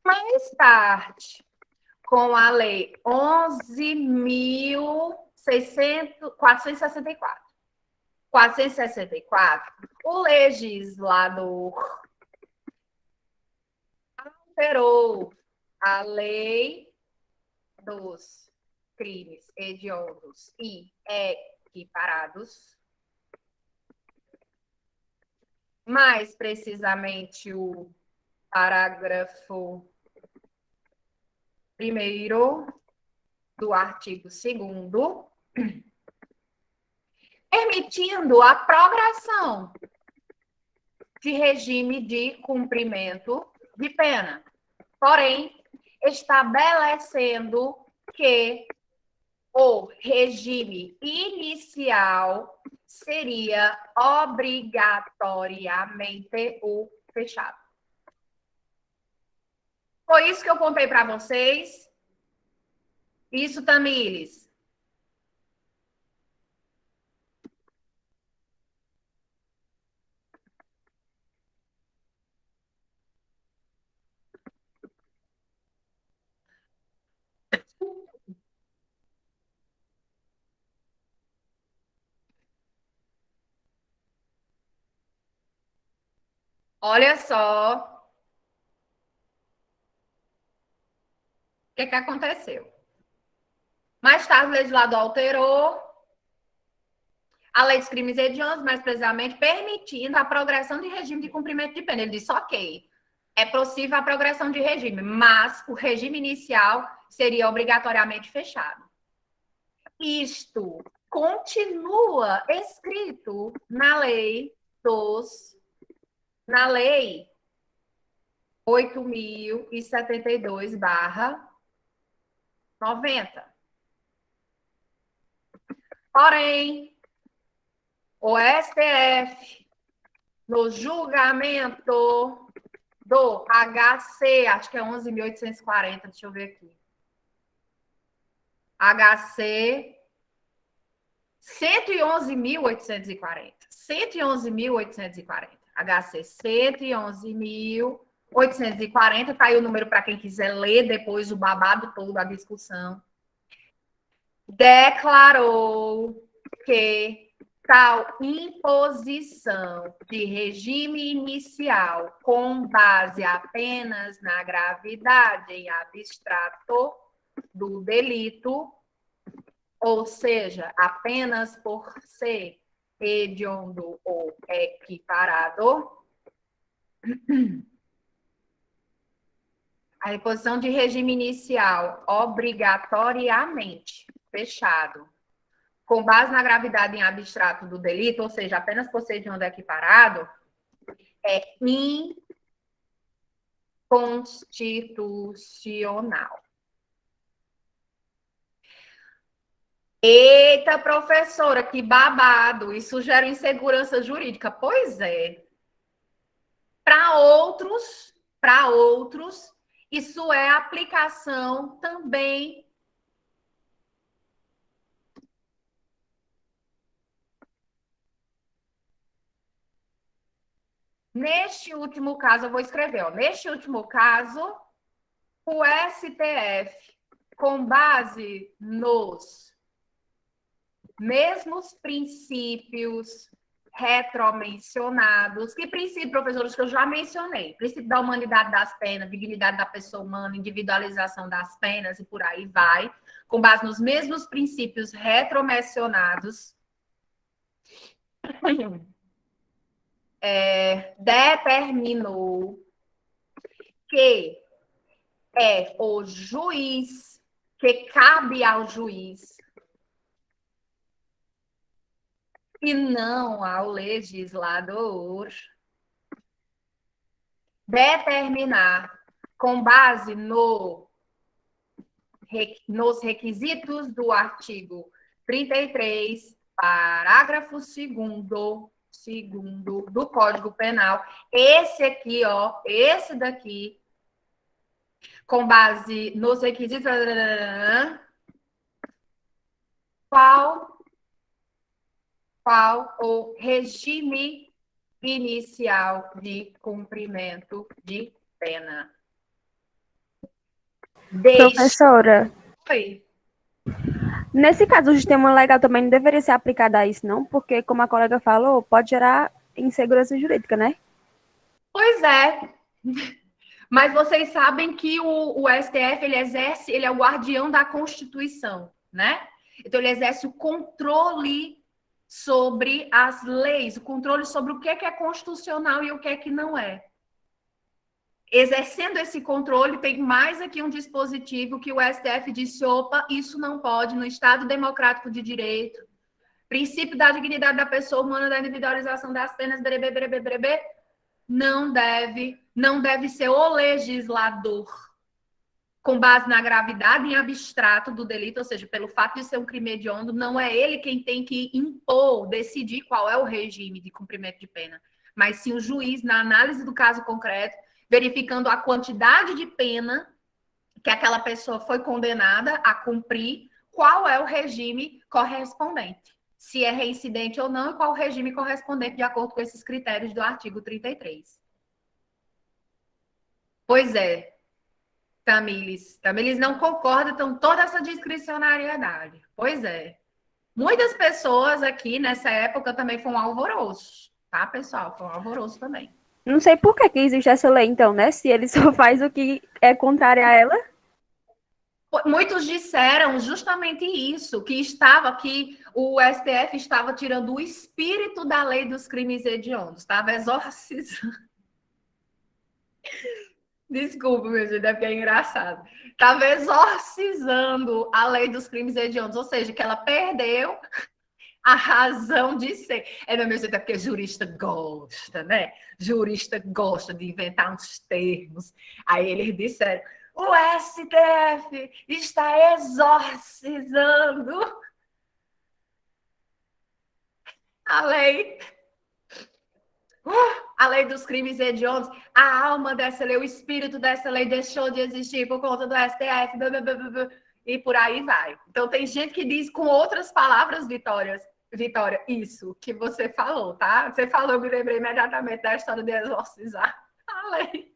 Mais tarde, com a Lei 11.464, o legislador alterou a Lei dos crimes hediondos e equiparados, mais precisamente o parágrafo 1º do artigo 2º, permitindo a progressão de regime de cumprimento de pena, porém, estabelecendo que o regime inicial seria obrigatoriamente o fechado. Foi isso que eu contei para vocês. Isso, Tamires. Olha só o que aconteceu. Mais tarde, o legislador alterou a lei dos crimes hediondos, mais precisamente, permitindo a progressão de regime de cumprimento de pena. Ele disse, ok, é possível a progressão de regime, mas o regime inicial seria obrigatoriamente fechado. Isto continua escrito na lei 8.072/90. Porém, o STF, no julgamento do HC, acho que é 11.840, deixa eu ver aqui. HC 111.840. 111.840. HC 111.840. Tá aí o número para quem quiser ler depois o babado todo, a discussão. Declarou que tal imposição de regime inicial com base apenas na gravidade em abstrato do delito, ou seja, apenas por ser hediondo ou equiparado, a imposição de regime inicial obrigatoriamente fechado, com base na gravidade em abstrato do delito, ou seja, apenas por ser hediondo equiparado, é inconstitucional. Eita, professora, que babado! Isso gera insegurança jurídica. Pois é. Para outros, isso é aplicação também neste último caso, eu vou escrever, ó, neste último caso, o STF, com base nos mesmos princípios retromencionados. Que princípio, professores, que eu já mencionei? Princípio da humanidade das penas, dignidade da pessoa humana, individualização das penas e por aí vai. Com base nos mesmos princípios retromencionados, determinou que é o juiz, que cabe ao juiz, e não ao legislador, determinar, com base nos requisitos do artigo 33, parágrafo 2º do Código Penal, esse aqui, ó, esse daqui, com base nos requisitos, qual o regime inicial de cumprimento de pena. Professora, Oi. nesse caso o sistema legal também não deveria ser aplicado a isso, não? Porque, como a colega falou, pode gerar insegurança jurídica, né? Pois é. Mas vocês sabem que o STF, ele é o guardião da Constituição, né? Então, ele exerce o controle sobre as leis, o controle sobre o que é constitucional e o que é que não é. Exercendo esse controle, tem mais aqui um dispositivo que o STF disse, opa, isso não pode, no Estado Democrático de Direito, princípio da dignidade da pessoa humana, da individualização das penas, não deve ser o legislador com base na gravidade em abstrato do delito, ou seja, pelo fato de ser um crime hediondo, não é ele quem tem que impor, decidir qual é o regime de cumprimento de pena, mas sim o juiz, na análise do caso concreto, verificando a quantidade de pena que aquela pessoa foi condenada a cumprir, qual é o regime correspondente, se é reincidente ou não, e qual o regime correspondente de acordo com esses critérios do artigo 33. Pois é, Tamires não concorda com toda essa discricionariedade. Pois é. Muitas pessoas aqui nessa época também foi um alvoroço, tá, pessoal? Foi um alvoroço também. Não sei por que existe essa lei, então, né? Se ele só faz o que é contrário a ela. Muitos disseram justamente isso, que o STF estava tirando o espírito da lei dos crimes hediondos, estava exorcizando. Desculpa, meu gente, é porque é engraçado. Estava exorcizando a lei dos crimes hediondos, ou seja, que ela perdeu a razão de ser. Meu gente, é porque jurista gosta, né? Jurista gosta de inventar uns termos. Aí eles disseram, o STF está exorcizando a lei dos crimes hediondos. A alma dessa lei, o espírito dessa lei deixou de existir por conta do STF, e por aí vai. Então, tem gente que diz com outras palavras, Vitória, isso que você falou, tá? Você falou, eu me lembrei imediatamente da história de exorcizar a lei.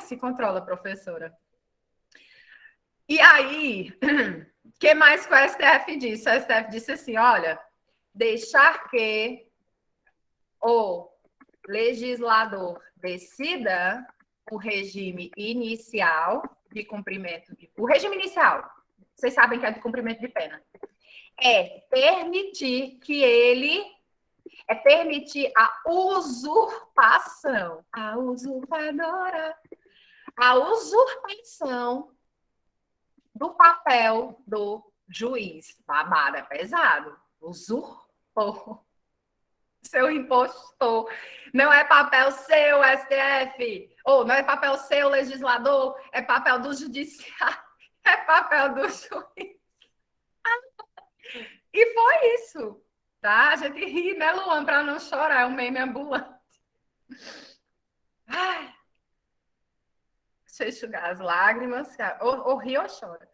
Se controla, professora. E aí, o que mais que o STF disse? O STF disse assim, olha, deixar que o legislador decida o regime inicial de cumprimento o regime inicial, vocês sabem que é de cumprimento de pena, é permitir a usurpação, a usurpação do papel do juiz. Babado é pesado. Usurpou. Seu impostor. Não é papel seu, STF. Ou não é papel seu, legislador. É papel do judiciário. É papel do juiz. E foi isso. Tá? A gente ri, né, Luan, para não chorar. É um meme ambulante. Ai. Deixa eu enxugar as lágrimas. Ou ri ou chora.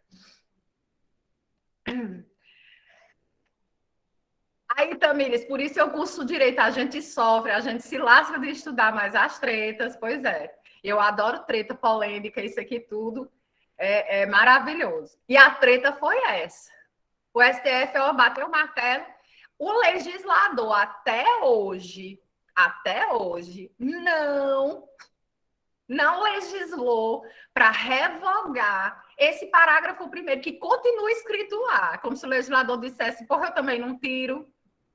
Aí, Tamires, por isso eu curso direito, a gente sofre, a gente se lasca de estudar, mas as tretas, pois é. Eu adoro treta polêmica, isso aqui tudo é maravilhoso. E a treta foi essa. O STF bateu o martelo, o legislador até hoje, não legislou para revogar esse parágrafo primeiro, que continua escrito lá, como se o legislador dissesse, porra, eu também não tiro,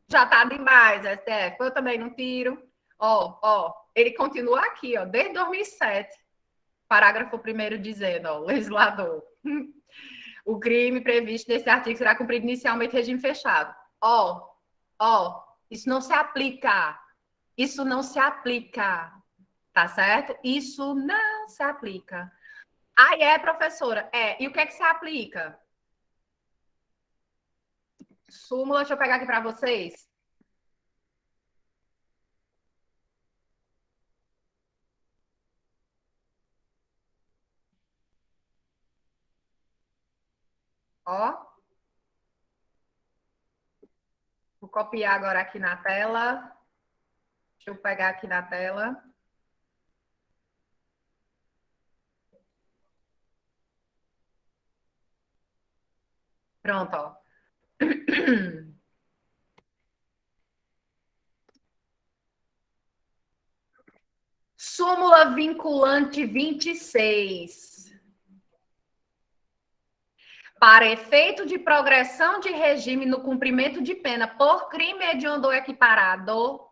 já tá demais, STF, eu também não tiro. Ele continua aqui, desde 2007, parágrafo primeiro dizendo, legislador, o crime previsto nesse artigo será cumprido inicialmente em regime fechado. Isso não se aplica. Isso não se aplica. Tá certo? Isso não se aplica. Professora. E o que é que se aplica? Súmula, deixa eu pegar aqui para vocês. Vou copiar agora aqui na tela. Deixa eu pegar aqui na tela. Pronto, Súmula vinculante 26. Para efeito de progressão de regime no cumprimento de pena por crime hediondo ou equiparado,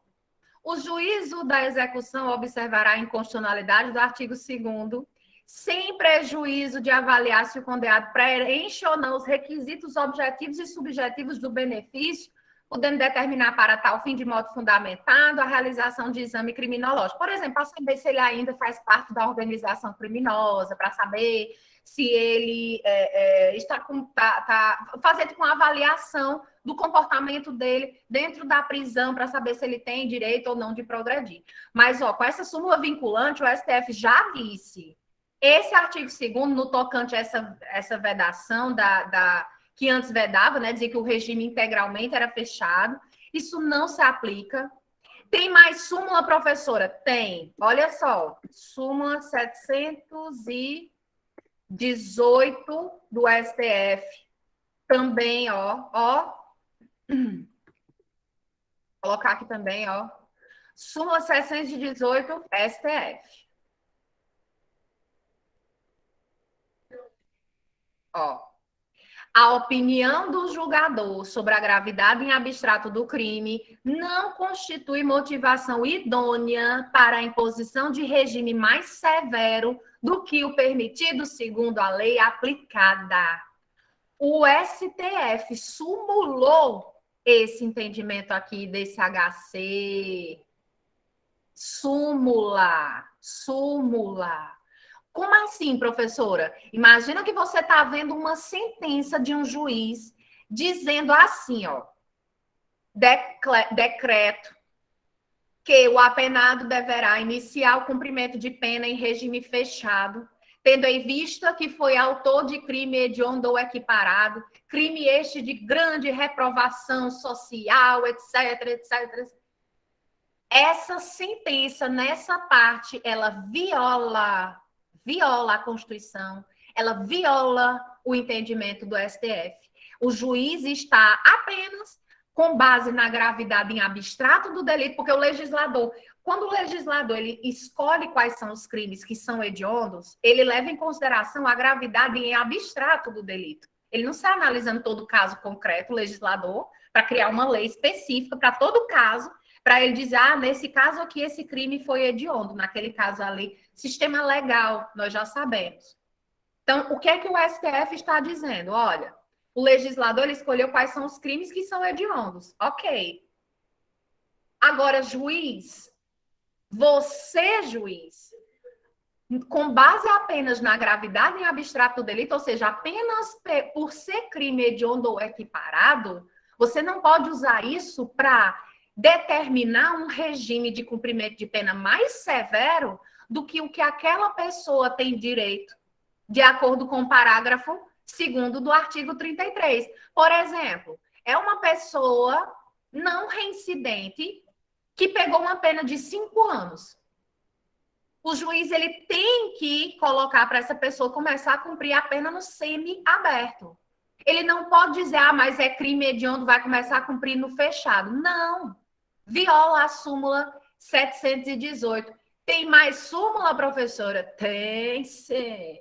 o juízo da execução observará a inconstitucionalidade do artigo 2º, sem prejuízo de avaliar se o condenado preenche ou não os requisitos objetivos e subjetivos do benefício podendo determinar para tal fim de modo fundamentado a realização de exame criminológico. Por exemplo, para saber se ele ainda faz parte da organização criminosa, para saber se ele está fazendo uma avaliação do comportamento dele dentro da prisão, para saber se ele tem direito ou não de progredir. Mas, com essa súmula vinculante, o STF já disse, esse artigo 2º, no tocante a essa vedação que antes vedava, né, dizia que o regime integralmente era fechado, isso não se aplica. Tem mais súmula, professora? Tem. Olha só, súmula 718 do STF. Também, ó. Vou colocar aqui também, ó. Súmula 718, STF. Ó. A opinião do julgador sobre a gravidade em abstrato do crime não constitui motivação idônea para a imposição de regime mais severo do que o permitido segundo a lei aplicada. O STF sumulou esse entendimento aqui desse HC. Súmula. Como assim, professora? Imagina que você está vendo uma sentença de um juiz dizendo assim, ó, decreto que o apenado deverá iniciar o cumprimento de pena em regime fechado, tendo em vista que foi autor de crime hediondo ou equiparado, crime este de grande reprovação social, etc. Essa sentença, nessa parte, ela viola a Constituição, ela viola o entendimento do STF. O juiz está apenas com base na gravidade em abstrato do delito, porque o legislador, quando o legislador ele escolhe quais são os crimes que são hediondos, ele leva em consideração a gravidade em abstrato do delito. Ele não está analisando todo caso concreto, o legislador, para criar uma lei específica para todo caso, para ele dizer, nesse caso aqui, esse crime foi hediondo, naquele caso ali, sistema legal, nós já sabemos. Então, o que é que o STF está dizendo? Olha, o legislador ele escolheu quais são os crimes que são hediondos. Ok. Agora, juiz, você, juiz, com base apenas na gravidade em abstrato do delito, ou seja, apenas por ser crime hediondo ou equiparado, você não pode usar isso para determinar um regime de cumprimento de pena mais severo do que o que aquela pessoa tem direito, de acordo com o parágrafo 2º do artigo 33. Por exemplo, é uma pessoa não reincidente que pegou uma pena de 5 anos. O juiz ele tem que colocar para essa pessoa começar a cumprir a pena no semi-aberto. Ele não pode dizer, mas é crime hediondo, vai começar a cumprir no fechado. Não. Viola a súmula 718. Tem mais súmula, professora? Tem, sim.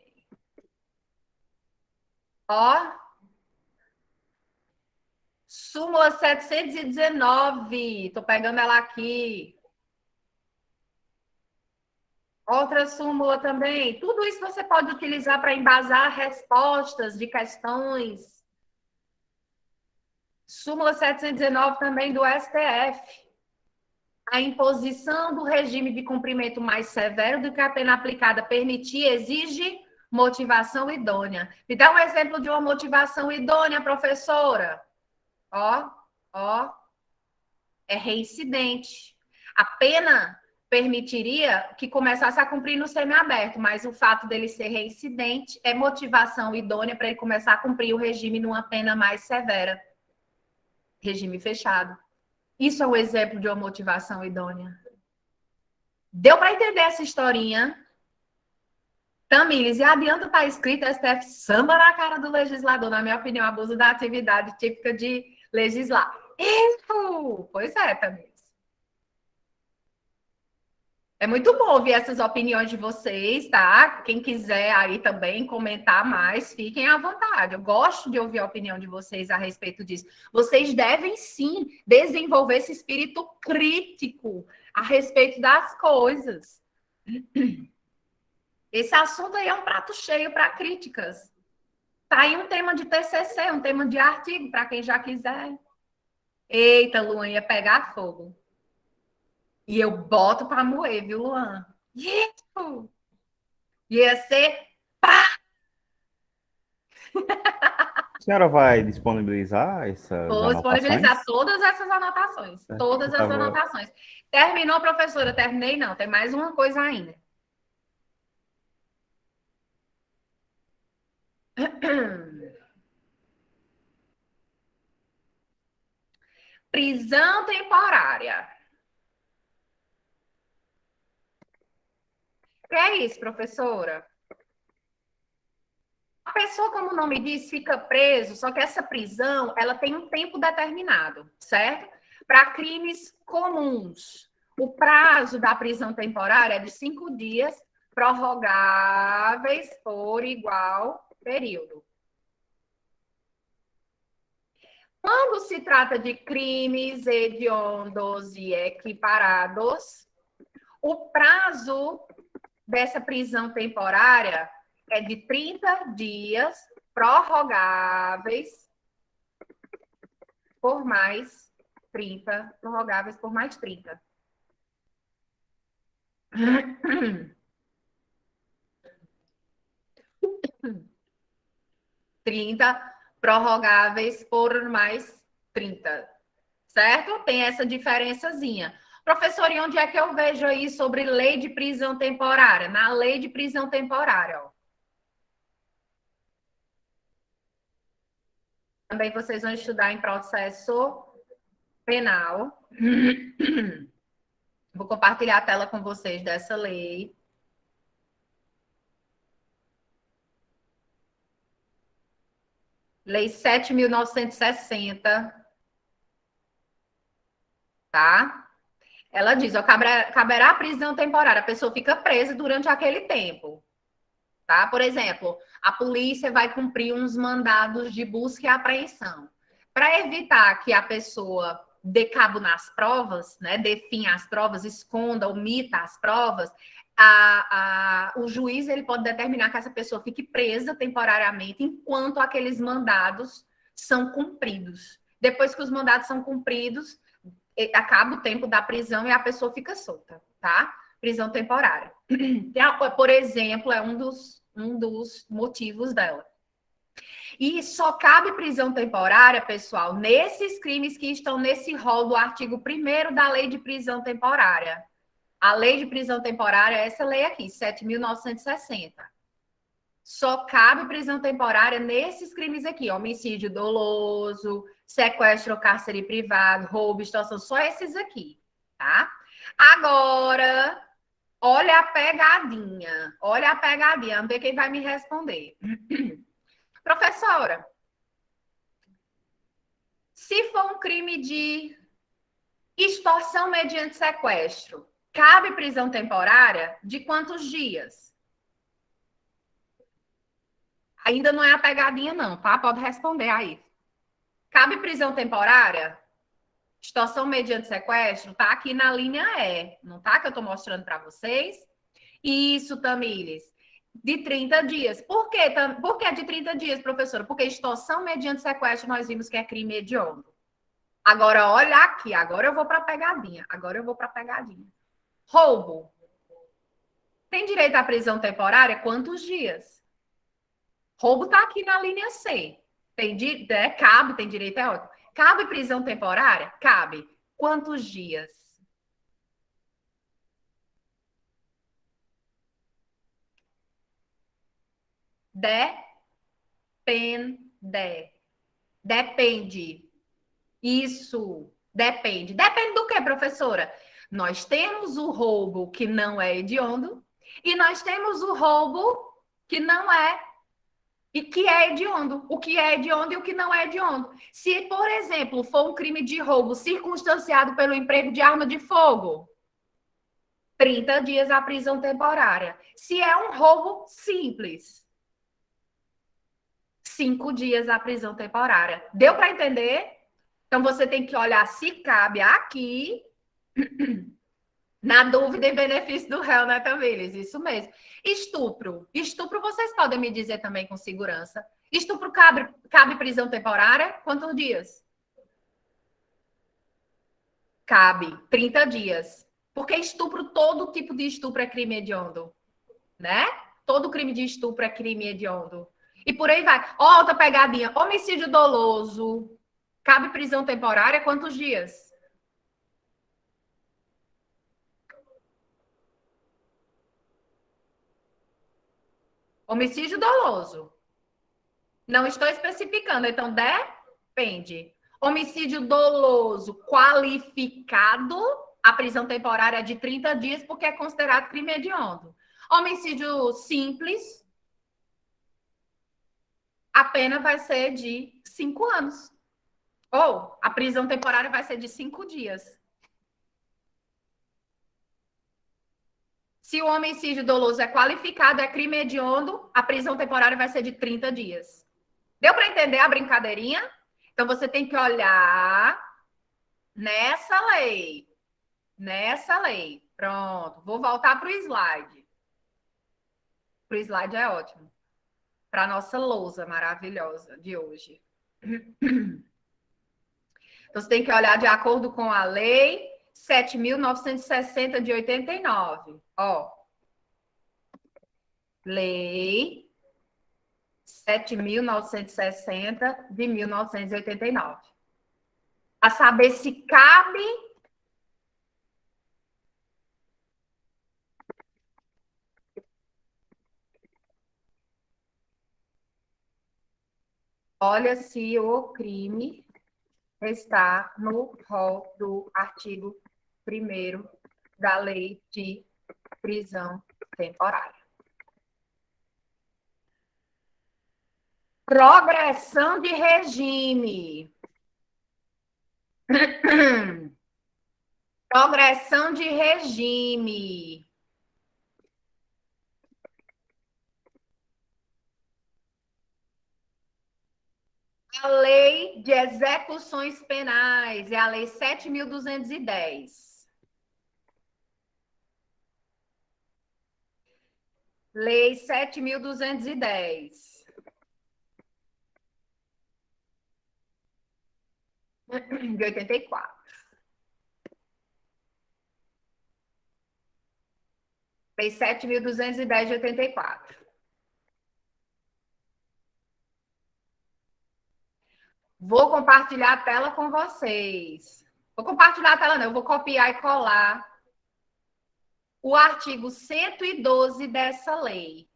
Ó. Súmula 719. Estou pegando ela aqui. Outra súmula também. Tudo isso você pode utilizar para embasar respostas de questões. Súmula 719 também do STF. A imposição do regime de cumprimento mais severo do que a pena aplicada permitir exige motivação idônea. Me dá um exemplo de uma motivação idônea, professora. Ó. É reincidente. A pena permitiria que começasse a cumprir no semiaberto, mas o fato dele ser reincidente é motivação idônea para ele começar a cumprir o regime numa pena mais severa. Regime fechado. Isso é um exemplo de uma motivação idônea. Deu para entender essa historinha? Tamires, e adianta estar escrito STF samba na cara do legislador, na minha opinião, abuso da atividade típica de legislar. Isso! Pois é, Tamires. É muito bom ouvir essas opiniões de vocês, tá? Quem quiser aí também comentar mais, fiquem à vontade. Eu gosto de ouvir a opinião de vocês a respeito disso. Vocês devem, sim, desenvolver esse espírito crítico a respeito das coisas. Esse assunto aí é um prato cheio para críticas. Tá aí um tema de TCC, um tema de artigo, para quem já quiser. Eita, Luan, ia pegar fogo. E eu boto para moer, viu, Luan? Isso! Ia ser... A senhora vai disponibilizar essas Vou disponibilizar anotações? todas essas anotações. Todas Eu essas tava... anotações. Terminou, professora? Terminei, não. Tem mais uma coisa ainda. Prisão temporária. O que é isso, professora? A pessoa, como o nome diz, fica preso, só que essa prisão, ela tem um tempo determinado, certo? Para crimes comuns. O prazo da prisão temporária é de 5 dias, prorrogáveis por igual período. Quando se trata de crimes hediondos e equiparados, o prazo dessa prisão temporária é de 30 dias, prorrogáveis por mais 30. Prorrogáveis por mais 30. 30 prorrogáveis por mais 30. Certo? Tem essa diferençazinha. Professor, e onde é que eu vejo aí sobre lei de prisão temporária? Na lei de prisão temporária, ó. Também vocês vão estudar em processo penal. Vou compartilhar a tela com vocês dessa lei. Lei 7.960. Tá? Ela diz, ó, caberá prisão temporária. A pessoa fica presa durante aquele tempo. Tá? Por exemplo, a polícia vai cumprir uns mandados de busca e apreensão. Para evitar que a pessoa dê cabo nas provas, né, dê fim às provas, esconda, omita as provas, o juiz ele pode determinar que essa pessoa fique presa temporariamente enquanto aqueles mandados são cumpridos. Depois que os mandados são cumpridos, acaba o tempo da prisão e a pessoa fica solta, tá? Prisão temporária. Por exemplo, é um dos motivos dela. E só cabe prisão temporária, pessoal, nesses crimes que estão nesse rol do artigo 1º da Lei de Prisão Temporária. A Lei de Prisão Temporária é essa lei aqui, 7.960. Só cabe prisão temporária nesses crimes aqui, homicídio doloso, sequestro ou cárcere privado, roubo, extorsão, só esses aqui, tá? Agora, olha a pegadinha, vamos ver quem vai me responder. Professora, se for um crime de extorsão mediante sequestro, cabe prisão temporária de quantos dias? Ainda não é a pegadinha não, tá? Pode responder aí. Cabe prisão temporária? Extorsão mediante sequestro? Tá aqui na linha E, não tá? Que eu tô mostrando para vocês. Isso, Tamires. De 30 dias. Por que de 30 dias, professora? Porque extorsão mediante sequestro nós vimos que é crime hediondo. Agora, olha aqui. Agora eu vou para a pegadinha. Roubo. Tem direito à prisão temporária? Quantos dias? Roubo tá aqui na linha C. Cabe, tem direito, é ótimo. Cabe prisão temporária? Cabe. Quantos dias? Depende. Isso. Depende. Depende do que, professora? Nós temos o roubo que não é hediondo e nós temos o roubo que não é e que é hediondo. O que é hediondo e o que não é hediondo. Se, por exemplo, for um crime de roubo circunstanciado pelo emprego de arma de fogo, 30 dias a prisão temporária. Se é um roubo simples, 5 dias a prisão temporária. Deu para entender? Então, você tem que olhar se cabe aqui, na dúvida em benefício do réu, né, Tamires? Isso mesmo. Estupro. Estupro, vocês podem me dizer também com segurança. Estupro cabe prisão temporária? Quantos dias? Cabe 30 dias. Porque estupro, todo tipo de estupro é crime hediondo, né? Todo crime de estupro é crime hediondo. E por aí vai. Outra pegadinha. Homicídio doloso. Cabe prisão temporária quantos dias? Homicídio doloso. Não estou especificando, então depende. Homicídio doloso qualificado, a prisão temporária é de 30 dias, porque é considerado crime hediondo. Homicídio simples, a pena vai ser de 5 anos. Ou a prisão temporária vai ser de 5 dias. Se o homicídio doloso é qualificado, é crime hediondo, a prisão temporária vai ser de 30 dias. Deu para entender a brincadeirinha? Então, você tem que olhar nessa lei. Nessa lei. Pronto. Vou voltar para o slide. O slide é ótimo. Para a nossa lousa maravilhosa de hoje. Então, você tem que olhar de acordo com a lei 7.960 de 89. Ó. Lei 7.960 de 1989. A saber se cabe olha se o crime está no rol do artigo 1º da Lei de Prisão Temporária. Progressão de regime. Progressão de regime. A lei de execuções penais é a lei 7.210. Lei 7.210. De 84. Lei 7.210 de 84. Vou compartilhar a tela com vocês. Vou compartilhar a tela, não. Eu vou copiar e colar o artigo 112 dessa lei.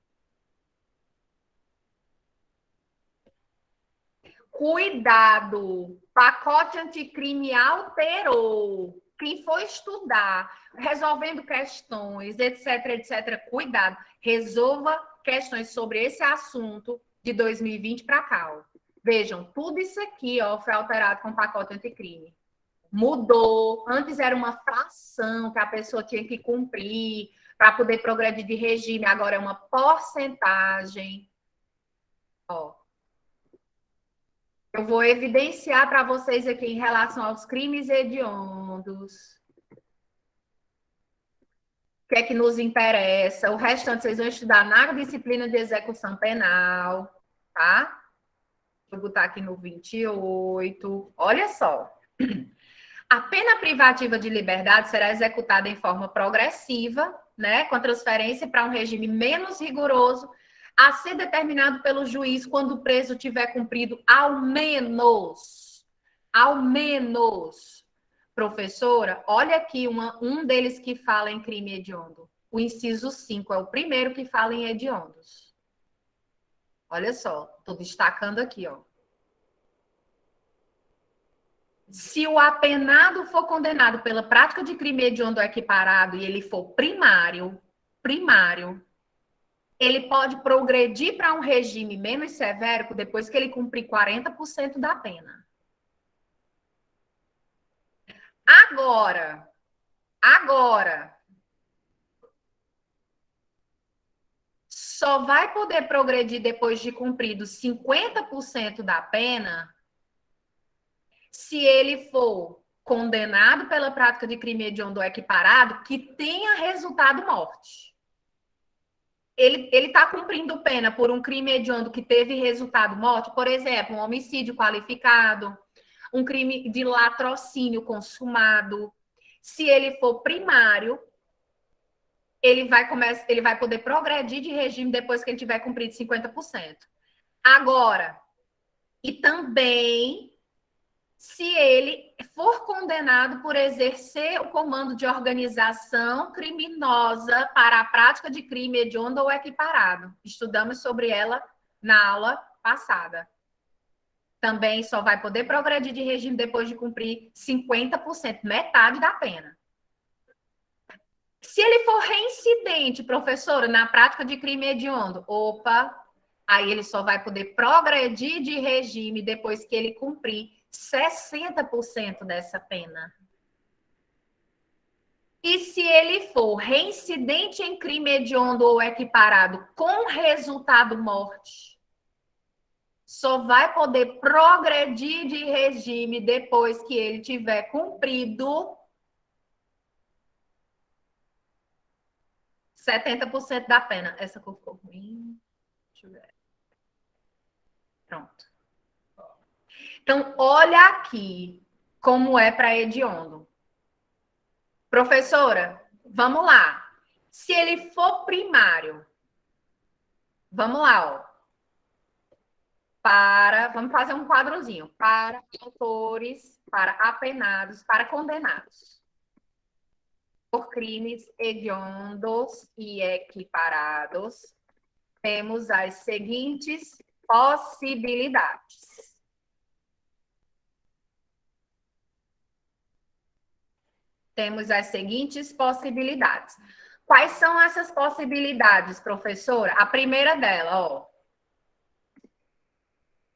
Cuidado! Pacote anticrime alterou. Quem for estudar, resolvendo questões, etc, etc, cuidado. Resolva questões sobre esse assunto de 2020 para cá. Ó. Vejam, tudo isso aqui ó, foi alterado com o pacote anticrime. Mudou. Antes era uma fração que a pessoa tinha que cumprir para poder progredir de regime. Agora é uma porcentagem. Ó. Eu vou evidenciar para vocês aqui em relação aos crimes hediondos. O que é que nos interessa? O restante vocês vão estudar na disciplina de execução penal, tá? Vou botar aqui no 28. Olha só. A pena privativa de liberdade será executada em forma progressiva, né, com transferência para um regime menos rigoroso, a ser determinado pelo juiz quando o preso tiver cumprido ao menos. Professora, olha aqui um deles que fala em crime hediondo. O inciso 5 é o primeiro que fala em hediondos. Olha só, estou destacando aqui, ó. Se o apenado for condenado pela prática de crime hediondo equiparado e ele for primário, ele pode progredir para um regime menos severo depois que ele cumprir 40% da pena. Agora, só vai poder progredir depois de cumprido 50% da pena se ele for condenado pela prática de crime hediondo equiparado que tenha resultado morte. Ele está cumprindo pena por um crime hediondo que teve resultado morte, por exemplo, um homicídio qualificado, um crime de latrocínio consumado, Se ele for primário, ele vai poder progredir de regime depois que ele tiver cumprido 50%. Agora, e também se ele for condenado por exercer o comando de organização criminosa para a prática de crime hediondo ou equiparado. Estudamos sobre ela na aula passada. Também só vai poder progredir de regime depois de cumprir 50%, metade da pena. Se ele for reincidente, professora, na prática de crime hediondo, aí ele só vai poder progredir de regime depois que ele cumprir 60% dessa pena. E se ele for reincidente em crime hediondo ou equiparado com resultado morte, só vai poder progredir de regime depois que ele tiver cumprido 70% da pena. Essa cor ficou ruim. Deixa eu ver. Pronto. Então, olha aqui como é para hediondo. Professora, vamos lá. Se ele for primário, vamos lá, ó. Vamos fazer um quadrozinho. Para autores, para apenados, para condenados por crimes hediondos e equiparados, temos as seguintes possibilidades. Temos as seguintes possibilidades. Quais são essas possibilidades, professora? A primeira dela, ó.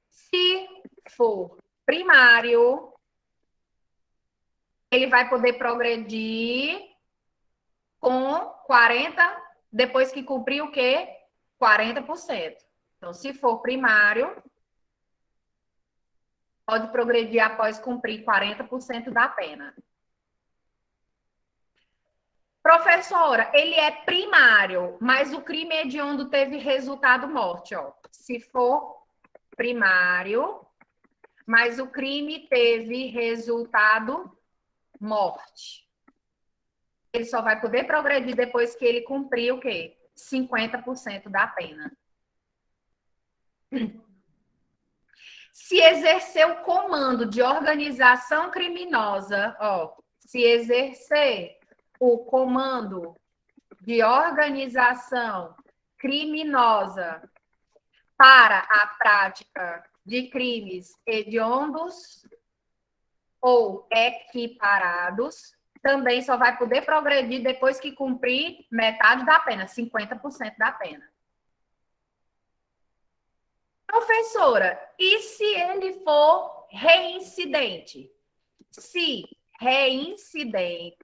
Se for primário, ele vai poder progredir com 40%, depois que cumprir o quê? 40%. Então, se for primário, pode progredir após cumprir 40% da pena. Professora, ele é primário, mas o crime hediondo teve resultado morte, ó. Se for primário, mas o crime teve resultado morte. Ele só vai poder progredir depois que ele cumprir o quê? 50% da pena. Se exercer o comando de organização criminosa, ó, se exercer o comando de organização criminosa para a prática de crimes hediondos ou equiparados, também só vai poder progredir depois que cumprir metade da pena, 50% da pena. Professora, e se ele for reincidente? Se reincidente,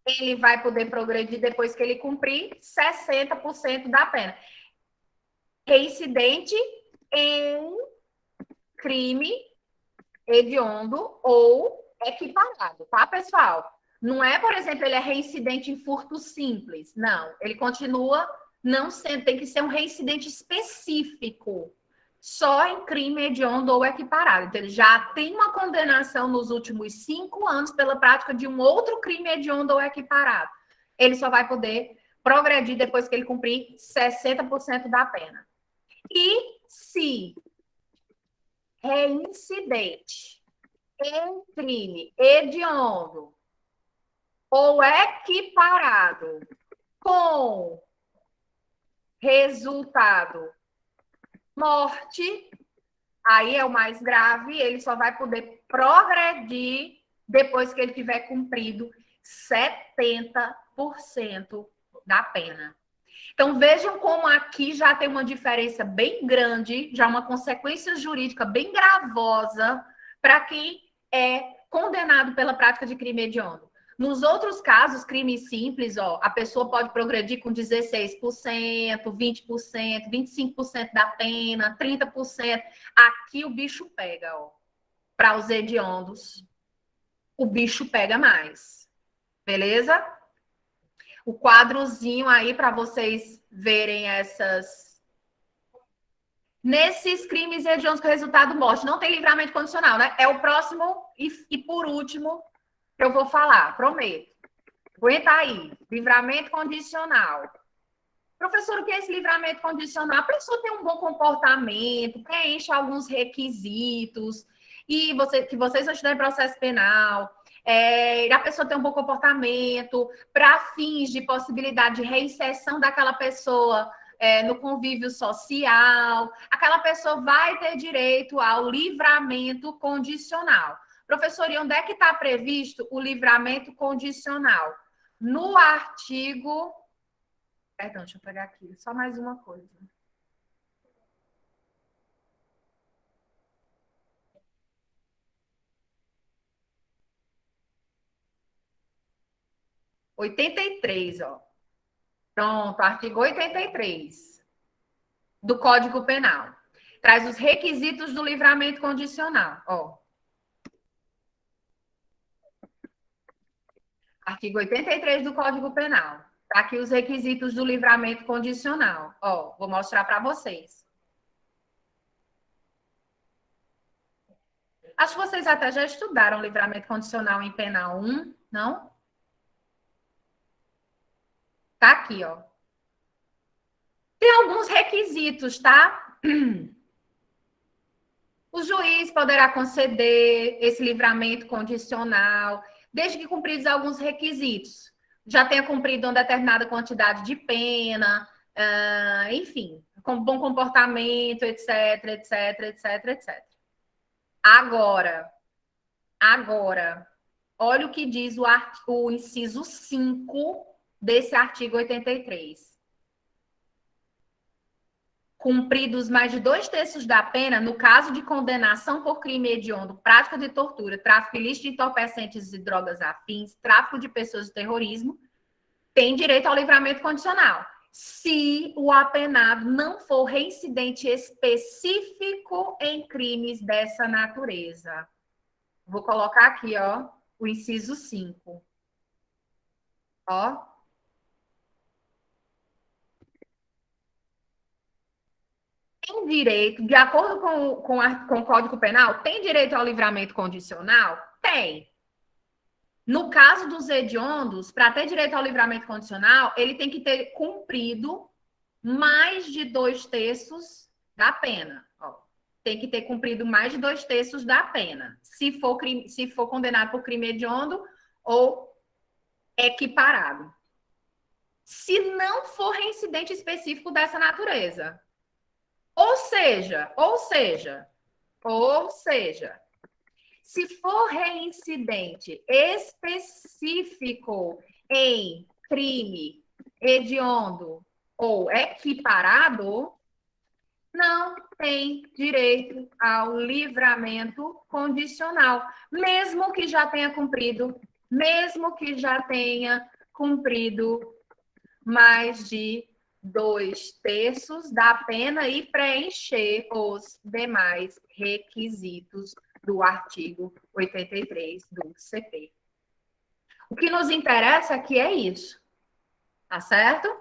ele vai poder progredir depois que ele cumprir 60% da pena. Reincidente em crime hediondo ou equiparado, tá, pessoal? Não é, por exemplo, ele é reincidente em furto simples. Não, ele continua não sendo, tem que ser um reincidente específico, só em crime hediondo ou equiparado. Então, ele já tem uma condenação nos últimos 5 anos pela prática de um outro crime hediondo ou equiparado. Ele só vai poder progredir depois que ele cumprir 60% da pena. E se reincidente em crime hediondo ou equiparado com resultado morte, aí é o mais grave, ele só vai poder progredir depois que ele tiver cumprido 70% da pena. Então, vejam como aqui já tem uma diferença bem grande, já uma consequência jurídica bem gravosa para quem é condenado pela prática de crime hediondo. Nos outros casos, crimes simples, ó, a pessoa pode progredir com 16%, 20%, 25% da pena, 30%. Aqui o bicho pega, ó. Para os hediondos, o bicho pega mais. Beleza? O quadrozinho aí para vocês verem nesses crimes hediondos com resultado morte. Não tem livramento condicional, né? É o próximo e por último que eu vou falar, prometo. Aguenta aí. Livramento condicional. Professor, o que é esse livramento condicional? A pessoa tem um bom comportamento, preenche alguns requisitos, e que vocês vão estudar em processo penal, a pessoa tem um bom comportamento, para fins de possibilidade de reinserção daquela pessoa no convívio social, aquela pessoa vai ter direito ao livramento condicional. Professor, e onde é que está previsto o livramento condicional? No artigo... Perdão, deixa eu pegar aqui. Só mais uma coisa. ó. Pronto, artigo 83 do Código Penal. Traz os requisitos do livramento condicional, ó. Artigo 83 do Código Penal. Tá aqui os requisitos do livramento condicional. Ó, vou mostrar para vocês. Acho que vocês até já estudaram livramento condicional em Penal 1, não? Tá aqui, ó. Tem alguns requisitos, tá? O juiz poderá conceder esse livramento condicional, desde que cumpridos alguns requisitos. Já tenha cumprido uma determinada quantidade de pena, enfim, com bom comportamento, etc, etc, etc, etc. Agora, olha o que diz o inciso 5 desse artigo 83. Cumpridos mais de 2/3 da pena, no caso de condenação por crime hediondo, prática de tortura, tráfico ilícito de entorpecentes e drogas afins, tráfico de pessoas e terrorismo, tem direito ao livramento condicional. Se o apenado não for reincidente específico em crimes dessa natureza. Vou colocar aqui, ó, o inciso 5. Ó. Tem direito, de acordo com o Código Penal, tem direito ao livramento condicional? Tem. No caso dos hediondos, para ter direito ao livramento condicional, ele tem que ter cumprido mais de 2/3 da pena. Ó, tem que ter cumprido mais de 2/3 da pena, se for condenado por crime hediondo ou equiparado. Se não for reincidente específico dessa natureza. Ou seja, se for reincidente específico em crime hediondo ou equiparado, não tem direito ao livramento condicional, mesmo que já tenha cumprido mais de 2/3 da pena e preencher os demais requisitos do artigo 83 do CP. O que nos interessa aqui é isso, tá certo?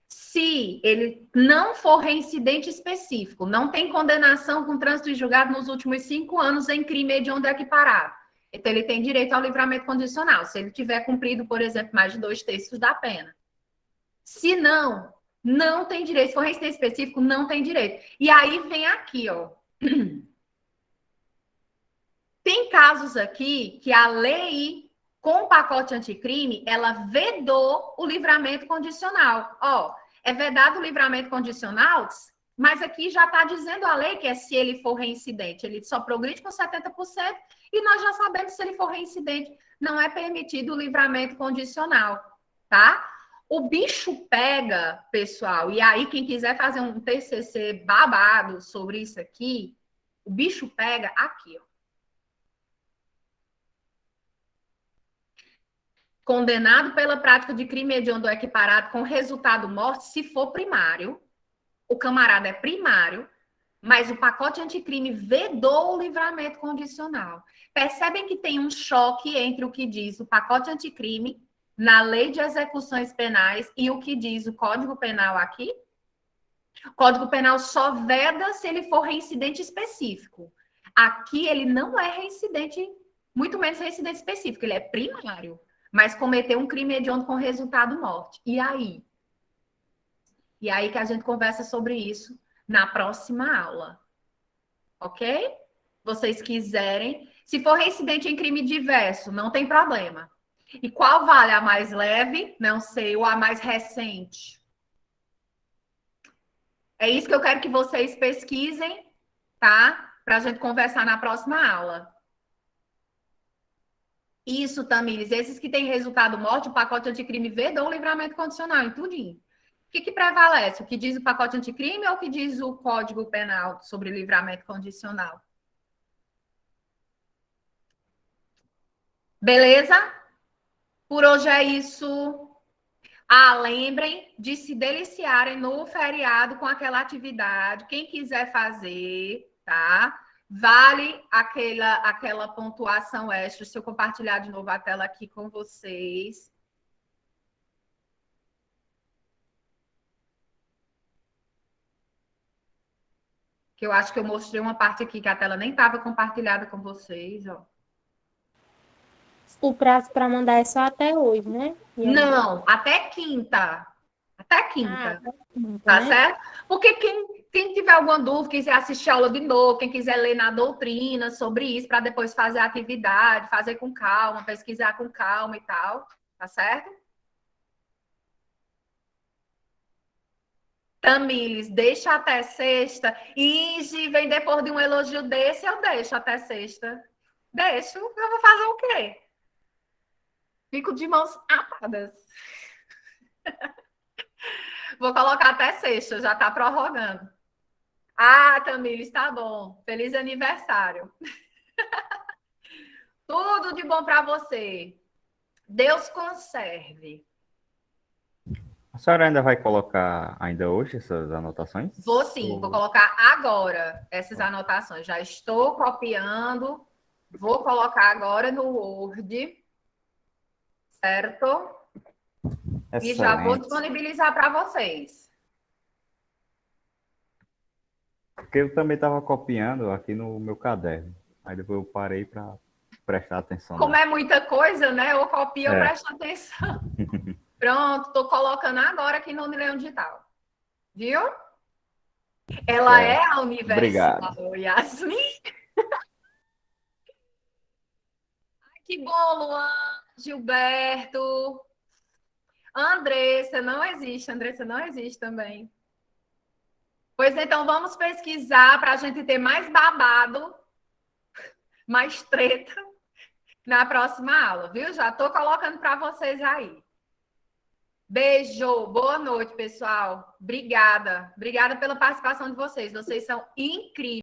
Se ele não for reincidente específico, não tem condenação com trânsito em julgado nos últimos 5 anos em crime hediondo equiparado, então ele tem direito ao livramento condicional, se ele tiver cumprido, por exemplo, mais de 2/3 da pena. Se não tem direito. Se for reincidente específico, não tem direito. E aí vem aqui, ó. Tem casos aqui que a lei, com o pacote anticrime, ela vedou o livramento condicional. Ó, é vedado o livramento condicional, mas aqui já está dizendo a lei que é se ele for reincidente. Ele só progride com 70% e nós já sabemos que se ele for reincidente, não é permitido o livramento condicional, tá? O bicho pega, pessoal, e aí quem quiser fazer um TCC babado sobre isso aqui, o bicho pega aqui, ó. Condenado pela prática de crime hediondo equiparado com resultado morte, se for primário, o camarada é primário, mas o pacote anticrime vedou o livramento condicional. Percebem que tem um choque entre o que diz o pacote anticrime na lei de execuções penais e o que diz o Código Penal aqui? O Código Penal só veda se ele for reincidente específico. Aqui ele não é reincidente, muito menos reincidente específico, ele é primário, mas cometeu um crime hediondo com resultado morte. E aí? E aí que a gente conversa sobre isso na próxima aula. Ok? Vocês quiserem. Se for reincidente em crime diverso, não tem problema. E qual vale? A mais leve? Não sei. Ou a mais recente? É isso que eu quero que vocês pesquisem, tá? Para a gente conversar na próxima aula. Isso, Tamires. Esses que têm resultado morte, o pacote anticrime vedou o livramento condicional em tudinho. O que prevalece? O que diz o pacote anticrime ou o que diz o Código Penal sobre livramento condicional? Beleza? Por hoje é isso. Lembrem de se deliciarem no feriado com aquela atividade. Quem quiser fazer, tá? Vale aquela pontuação extra. Se eu compartilhar de novo a tela aqui com vocês. Que eu acho que eu mostrei uma parte aqui que a tela nem estava compartilhada com vocês, ó. O prazo para mandar é só até hoje, né? Não, até quinta. Até quinta. Tá certo? Porque quem tiver alguma dúvida, quiser assistir a aula de novo, quem quiser ler na doutrina sobre isso, para depois fazer a atividade, fazer com calma, pesquisar com calma e tal. Tá certo? Tamires, deixa até sexta. Ige, vem depois de um elogio desse, eu deixo até sexta. Deixo. Eu vou fazer o quê? Fico de mãos atadas. Vou colocar até sexta, já tá prorrogando. Tamires, tá bom. Feliz aniversário. Tudo de bom para você. Deus conserve. A senhora ainda vai colocar ainda hoje essas anotações? Vou sim, vou colocar agora essas anotações. Já estou copiando. Vou colocar agora no Word. Certo? Excelente. E já vou disponibilizar para vocês. Porque eu também estava copiando aqui no meu caderno. Aí depois eu parei para prestar atenção. Como é muita coisa, né? Eu copio, eu presto atenção. Pronto, estou colocando agora aqui no Leão Digital. Viu? Ela é a universal, Yasmin. Que bom, Luan, Gilberto. Andressa não existe também. Pois então, vamos pesquisar para a gente ter mais babado, mais treta na próxima aula, viu? Já estou colocando para vocês aí. Beijo, boa noite, pessoal. Obrigada. Obrigada pela participação de vocês. Vocês são incríveis.